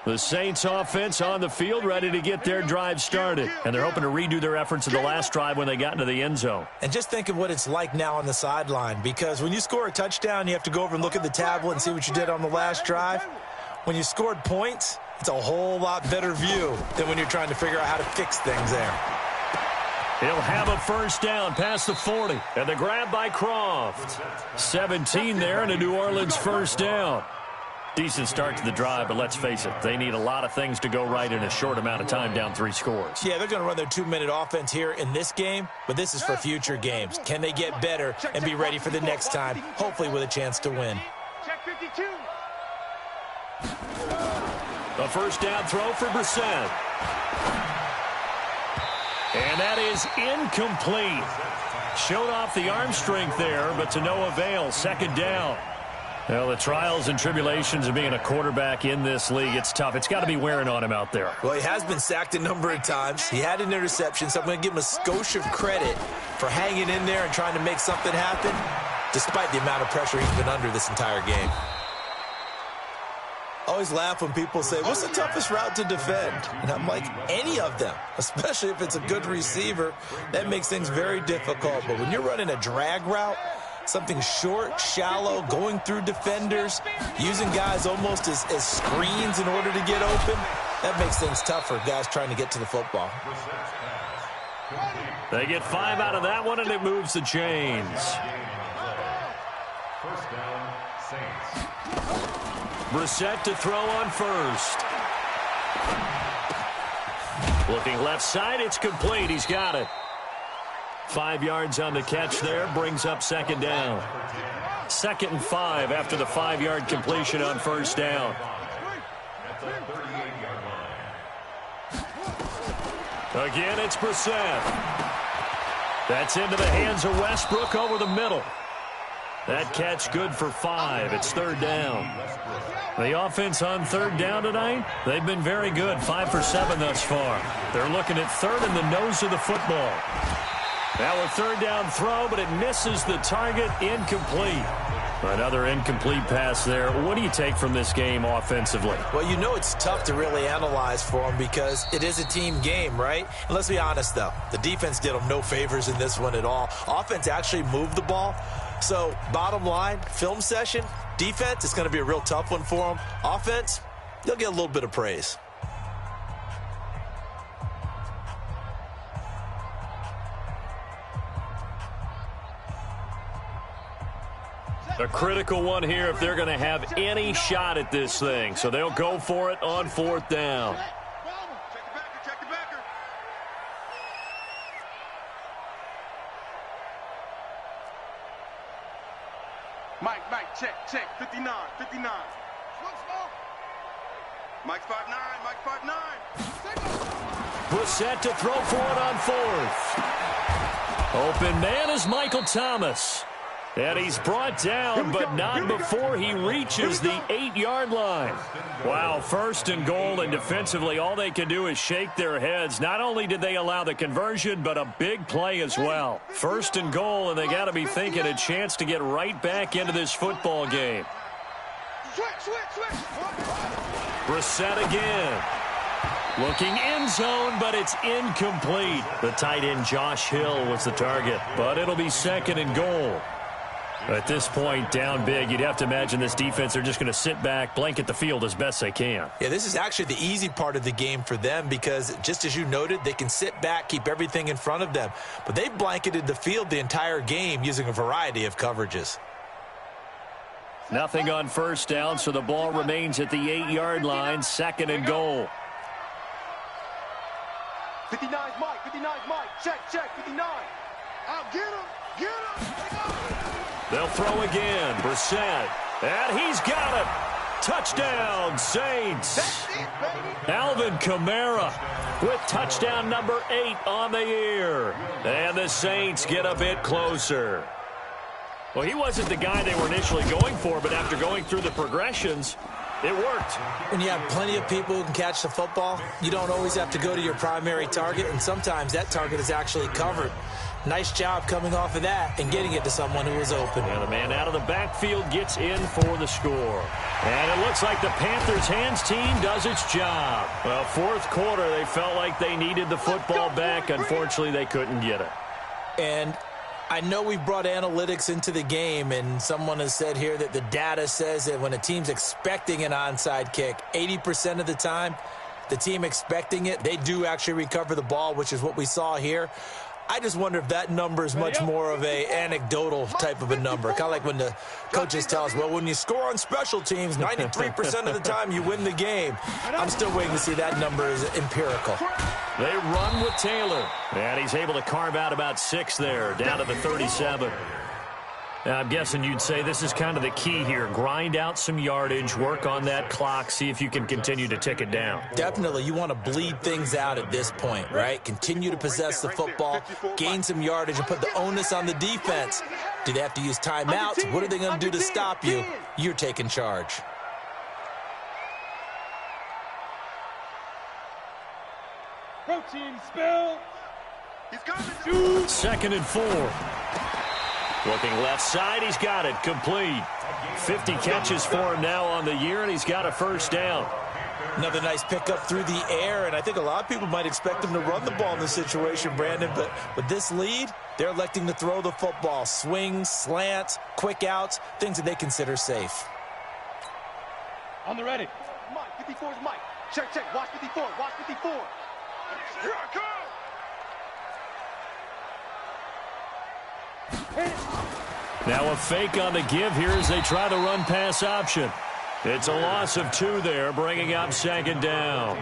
The Saints offense on the field ready to get their drive started. And they're hoping to redo their efforts of the last drive when they got into the end zone. And just think of what it's like now on the sideline, because when you score a touchdown, you have to go over and look at the tablet and see what you did on the last drive. When you scored points, it's a whole lot better view than when you're trying to figure out how to fix things there. He'll have a first down past the 40. And the grab by Croft. 17 there and a New Orleans first down. Decent start to the drive, but let's face it, they need a lot of things to go right in a short amount of time, down 3 scores. Yeah, they're going to run their 2-minute offense here in this game, but this is for future games. Can they get better and be ready for the next time, hopefully with a chance to win? Check 52. A first down throw for Brissett. And that is incomplete. Showed off the arm strength there, but to no avail. Second down. Well, the trials and tribulations of being a quarterback in this league, it's tough. It's got to be wearing on him out there. Well, he has been sacked a number of times. He had an interception, so I'm going to give him a skosh of credit for hanging in there and trying to make something happen, despite the amount of pressure he's been under this entire game. I always laugh when people say, what's the toughest route to defend? And I'm like, any of them, especially if it's a good receiver. That makes things very difficult. But when you're running a drag route, something short, shallow, going through defenders, using guys almost as screens in order to get open, that makes things tough for guys trying to get to the football. They get 5 out of that one, and it moves the chains. First down, Saints. Brissett to throw on first. Looking left side, it's complete. He's got it. 5 yards on the catch there, brings up second down. 2nd and 5 after the 5-yard completion on first down. At the 38-yard line. Again, it's Brissett. That's into the hands of Westbrook over the middle. That catch good for 5. It's third down. The offense on third down tonight, they've been very good. 5 for 7 thus far. They're looking at third in the nose of the football. Now a third down throw, but it misses the target, incomplete. Another incomplete pass there. What do you take from this game offensively? Well, you know it's tough to really analyze for them because it is a team game, right? And let's be honest, though. The defense did them no favors in this one at all. Offense actually moved the ball. So, bottom line, film session, defense, it's going to be a real tough one for them. Offense, they'll get a little bit of praise. A critical one here if they're going to have any shot at this thing. So they'll go for it on fourth down. Check the backer. Mike, check. 59. Mike's 5'9", 5'9". Brissett to throw for it on fourth. Open man is Michael Thomas. And he's brought down, but not before he reaches the 8-yard line. Wow, first and goal, and defensively, all they can do is shake their heads. Not only did they allow the conversion, but a big play as well. First and goal, and they got to be thinking a chance to get right back into this football game. Brissett again. Looking end zone, but it's incomplete. The tight end, Josh Hill, was the target, but it'll be second and goal. At this point, down big, you'd have to imagine this defense, they're just going to sit back, blanket the field as best they can. Yeah, this is actually the easy part of the game for them because, just as you noted, they can sit back, keep everything in front of them. But they've blanketed the field the entire game using a variety of coverages. Nothing on first down, so the ball remains at the 8-yard line, second and goal. 59's Mike. Check, 59. I'll get him. They'll throw again. Brissett. And he's got it. Touchdown, Saints. Alvin Kamara with touchdown number 8 on the year. And the Saints get a bit closer. Well, he wasn't the guy they were initially going for, but after going through the progressions, it worked. When you have plenty of people who can catch the football, you don't always have to go to your primary target, and sometimes that target is actually covered. Nice job coming off of that and getting it to someone who was open. And the man out of the backfield gets in for the score. And it looks like the Panthers' hands team does its job. Well, fourth quarter, they felt like they needed the football back. Unfortunately, they couldn't get it. And I know we brought analytics into the game, and someone has said here that the data says that when a team's expecting an onside kick, 80% of the time, the team expecting it, they do actually recover the ball, which is what we saw here. I just wonder if that number is much more of a anecdotal type of a number. Kind of like when the coaches tell us, well, when you score on special teams, 93% of the time you win the game. I'm still waiting to see that number is empirical. They run with Taylor, and he's able to carve out about 6 there, down to the 37. Now, I'm guessing you'd say this is kind of the key here. Grind out some yardage, work on that clock, see if you can continue to tick it down. Definitely. You want to bleed things out at this point, right? Continue to possess the football, gain some yardage, and put the onus on the defense. Do they have to use timeouts? What are they going to do to stop you? You're taking charge. Protein spill. He's coming. 2nd and 4. Looking left side, he's got it, complete. 50 catches for him now on the year, and he's got a first down. Another nice pickup through the air, and I think a lot of people might expect him to run the ball in this situation, Brandon, but with this lead, they're electing to throw the football. Swings, slants, quick outs, things that they consider safe. On the ready. Mike, 54 is Mike. Check, check. Watch 54. Watch 54. Here I come. Now a fake on the give here as they try to run pass option. It's a loss of 2 there, bringing up 2nd down.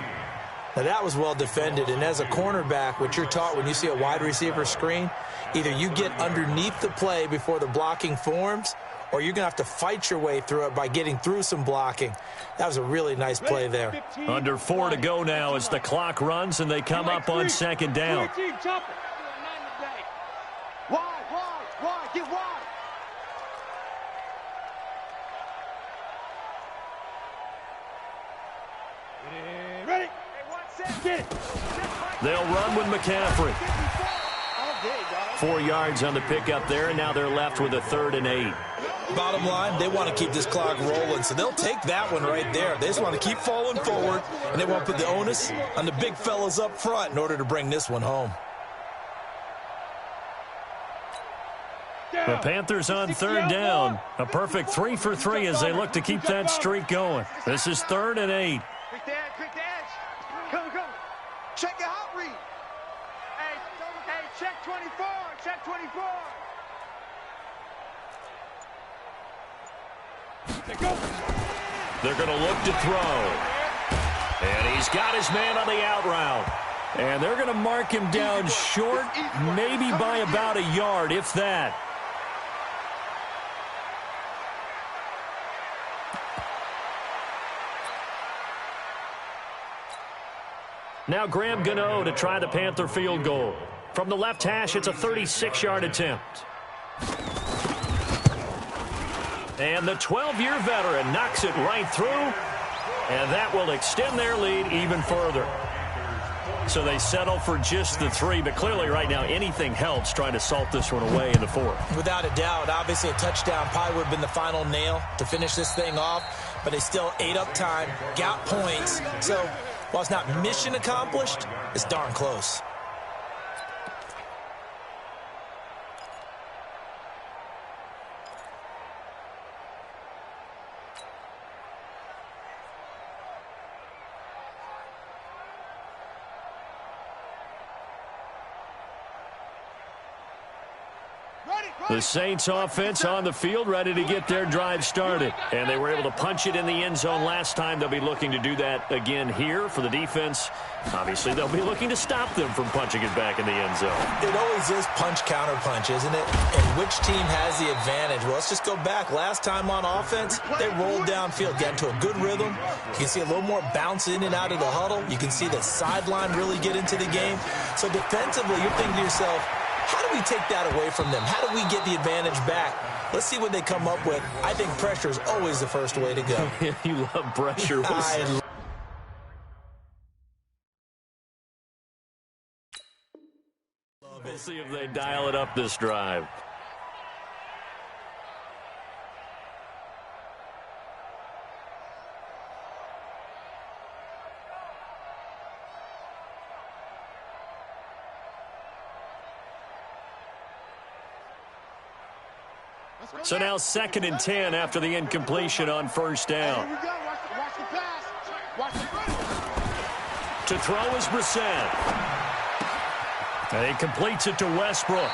Now that was well defended, and as a cornerback, what you're taught when you see a wide receiver screen, either you get underneath the play before the blocking forms, or you're going to have to fight your way through it by getting through some blocking. That was a really nice play there. Under 4 to go now as the clock runs and they come up on 2nd down. Wide, get wide. Ready? Get it. They'll run with McCaffrey. 4 yards on the pickup there, and now they're left with a 3rd and 8. Bottom line, they want to keep this clock rolling, so they'll take that one right there. They just want to keep falling forward, and they want to put the onus on the big fellas up front in order to bring this one home. The Panthers on 3rd down. A perfect 3 for 3 as they look to keep that streak going. This is 3rd and 8. Quick dash. Come. Check your hot read. Hey, check 24. Check 24. They're going to look to throw. And he's got his man on the out route. And they're going to mark him down short, maybe by about a yard, if that. Now Graham Gano to try the Panther field goal. From the left hash, it's a 36-yard attempt. And the 12-year veteran knocks it right through, and that will extend their lead even further. So they settle for just the 3, but clearly right now anything helps trying to salt this one away in the 4th. Without a doubt, obviously a touchdown probably would have been the final nail to finish this thing off, but they still ate up time, got points. So while it's not mission accomplished, it's darn close. The Saints offense on the field, ready to get their drive started. And they were able to punch it in the end zone last time. They'll be looking to do that again here for the defense. Obviously, they'll be looking to stop them from punching it back in the end zone. It always is punch-counter-punch, isn't it? And which team has the advantage? Well, let's just go back. Last time on offense, they rolled downfield, got into a good rhythm. You can see a little more bounce in and out of the huddle. You can see the sideline really get into the game. So defensively, you're thinking to yourself, how do do we take that away from them? How do we get the advantage back? Let's see what they come up with. I think pressure is always the first way to go. You love pressure. We'll see if they dial it up this drive. So now 2nd and 10 after the incompletion on first down. Here we go. Watch the pass. Watch the run. To throw is Brissett. And he completes it to Westbrook.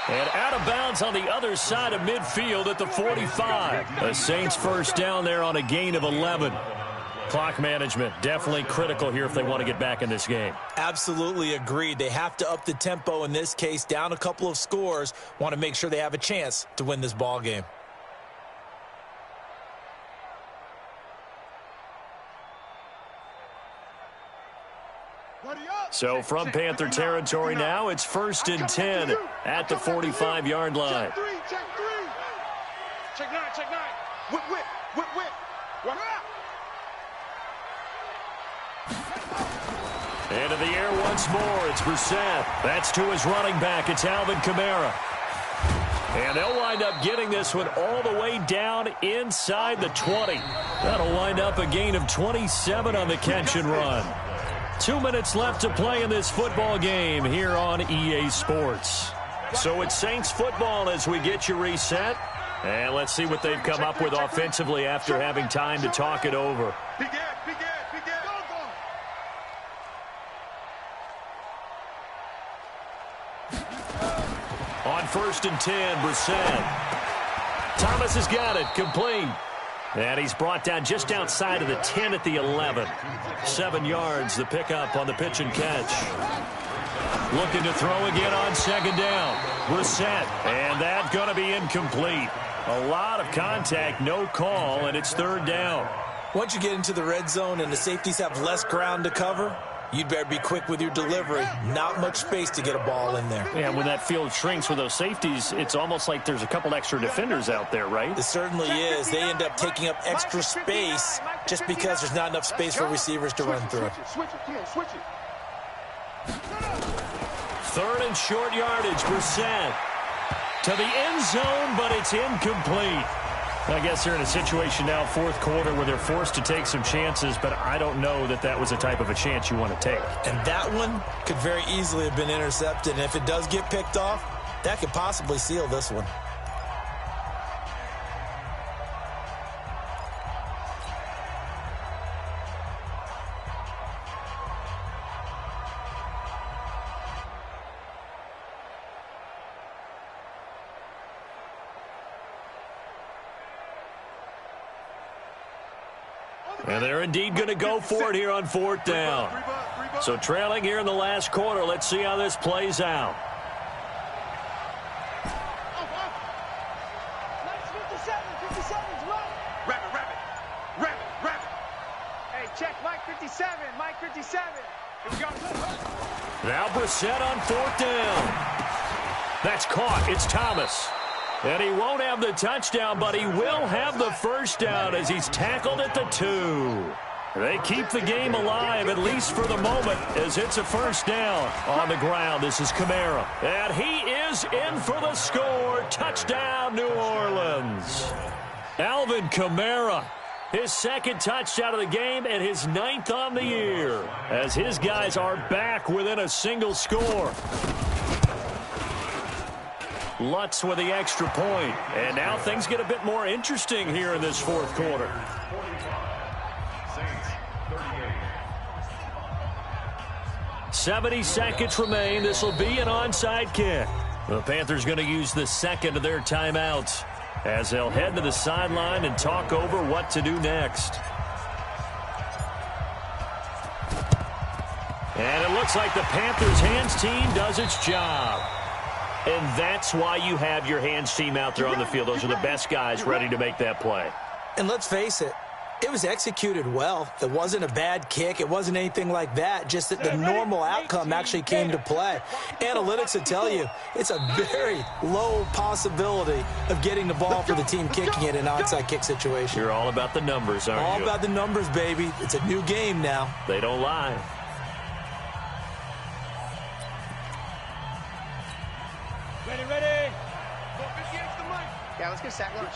And out of bounds on the other side of midfield at the 45. The Saints first down there on a gain of 11. Clock management definitely critical here if they want to get back in this game. Absolutely agreed. They have to up the tempo in this case, down a couple of scores. Want to make sure they have a chance to win this ball game. So from Panther territory now, it's 1st and 10 at the 45-yard line. Check 3, check 3. Check 9, check 9. Whip, whip, whip, whip. What up? Into the air once more. It's Brissett. That's to his running back. It's Alvin Kamara. And they'll wind up getting this one all the way down inside the 20. That'll wind up a gain of 27 on the catch and run. 2 minutes left to play in this football game here on EA Sports. So it's Saints football as we get you reset. And let's see what they've come up with offensively after having time to talk it over. On 1st and 10, Brissett. Thomas has got it, complete. And he's brought down just outside of the 10 at the 11. 7 yards, the pickup on the pitch and catch. Looking to throw again on 2nd down. Brissett, and that's going to be incomplete. A lot of contact, no call, and it's 3rd down. Once you get into the red zone and the safeties have less ground to cover, you'd better be quick with your delivery. Not much space to get a ball in there. Yeah, when that field shrinks with those safeties, it's almost like there's a couple extra defenders out there, right? It certainly is. They end up taking up extra space just because there's not enough space for receivers to run through. Switch it. 3rd and short yardage, Brissett. To the end zone, but it's incomplete. I guess they're in a situation now, 4th quarter, where they're forced to take some chances, but I don't know that that was the type of a chance you want to take. And that one could very easily have been intercepted, and if it does get picked off, that could possibly seal this one. And they're indeed going to go for it here on 4th down. So trailing here in the last quarter. Let's see how this plays out. Hey, check Mike 57. Mike 57. Here we go. Now Brissett on 4th down. That's caught. It's Thomas. And he won't have the touchdown, but he will have the first down as he's tackled at the 2. They keep the game alive, at least for the moment, as it's a first down on the ground. This is Kamara. And he is in for the score. Touchdown, New Orleans. Alvin Kamara, his 2nd touchdown of the game and his 9th on the year, as his guys are back within a single score. Lutz with the extra point. And now things get a bit more interesting here in this 4th quarter. 70 seconds remain. This will be an onside kick. The Panthers going to use the 2nd of their timeouts as they'll head to the sideline and talk over what to do next. And it looks like the Panthers hands team does its job. And that's why you have your hands team out there on the field. Those are the best guys ready to make that play. And let's face it, It was executed well. It wasn't a bad kick. It wasn't anything like that. Just that the normal outcome actually came to play. Analytics will tell you it's a very low possibility of getting the ball for the team kicking it in an onside kick situation. You're all about the numbers, aren't you? All about the numbers, baby. It's a new game now. They don't lie. Ready. Yeah, let's get sack lunch.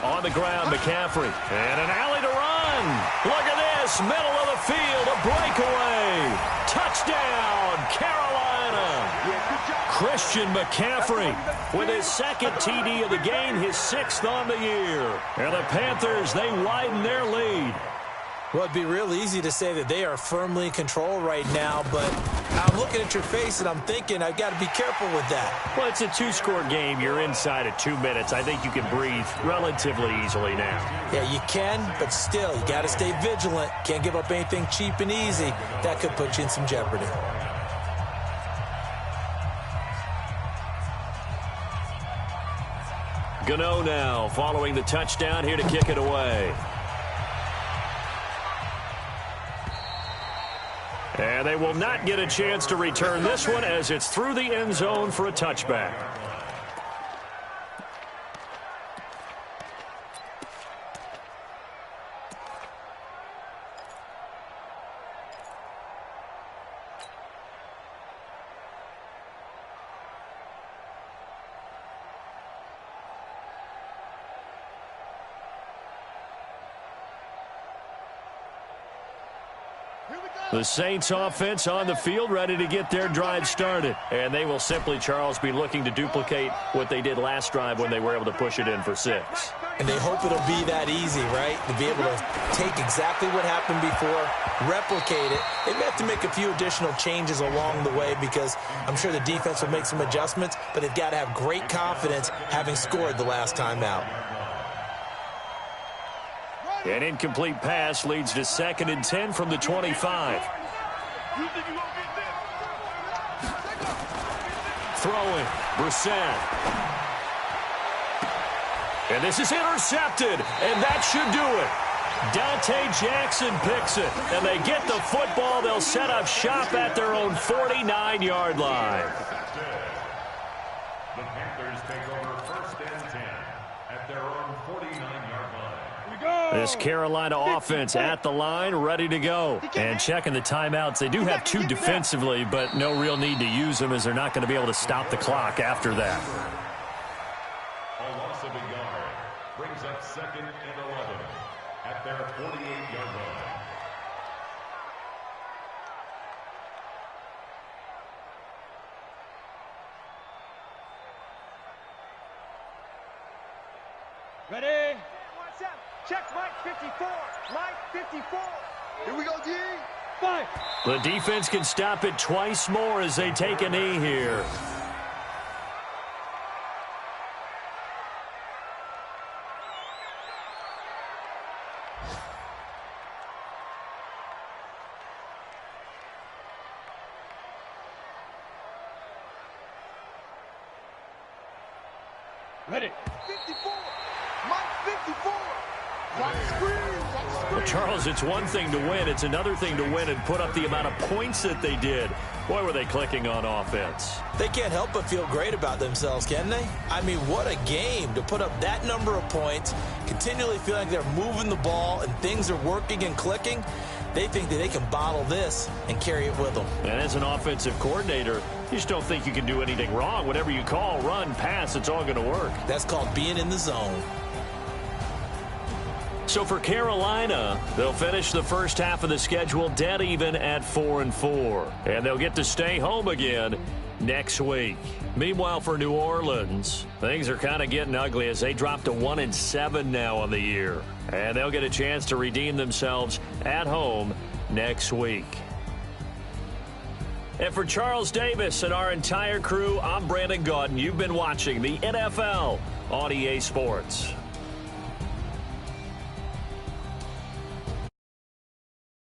On the ground, McCaffrey. And an alley to run. Look at this. Middle of the field. A breakaway. Touchdown, Carolina. Christian McCaffrey with his second TD of the game, his 6th on the year. And the Panthers, they widen their lead. Well, it'd be real easy to say that they are firmly in control right now, but I'm looking at your face and I'm thinking I've got to be careful with that. Well, it's a 2-score game. You're inside at 2 minutes. I think you can breathe relatively easily now. Yeah, you can, but still, you got to stay vigilant. Can't give up anything cheap and easy. That could put you in some jeopardy. Gano now following the touchdown here to kick it away. And they will not get a chance to return this one as it's through the end zone for a touchback. The Saints offense on the field, ready to get their drive started. And they will simply, Charles, be looking to duplicate what they did last drive when they were able to push it in for 6. And they hope it'll be that easy, right? To be able to take exactly what happened before, replicate it. They may have to make a few additional changes along the way because I'm sure the defense will make some adjustments, but they've got to have great confidence having scored the last time out. An incomplete pass leads to 2nd and 10 from the 25. Throwing, Brissett. And this is intercepted, and that should do it. Dante Jackson picks it, and they get the football. They'll set up shop at their own 49-yard line. The Panthers take over 1st and 10 at their own 49-yard line. This Carolina offense at the line, ready to go. And checking the timeouts. They do have 2 defensively, but no real need to use them as they're not going to be able to stop the clock after that. A loss of a yard brings up 2nd and 11 at their 48-yard line. Ready? Check Mike 54. Mike 54. Here we go, D. 5. The defense can stop it twice more as they take a knee here. Ready. 54. Mike 54. Well, Charles, it's one thing to win. It's another thing to win and put up the amount of points that they did. Boy, were they clicking on offense. They can't help but feel great about themselves, can they? I mean, what a game to put up that number of points, continually feeling like they're moving the ball and things are working and clicking. They think that they can bottle this and carry it with them. And as an offensive coordinator, you just don't think you can do anything wrong. Whatever you call, run, pass, it's all going to work. That's called being in the zone. So for Carolina, they'll finish the first half of the schedule dead even at 4-4. And they'll get to stay home again next week. Meanwhile, for New Orleans, things are kind of getting ugly as they drop to 1-7 now on the year. And they'll get a chance to redeem themselves at home next week. And for Charles Davis and our entire crew, I'm Brandon Gaudin. You've been watching the NFL on EA Sports.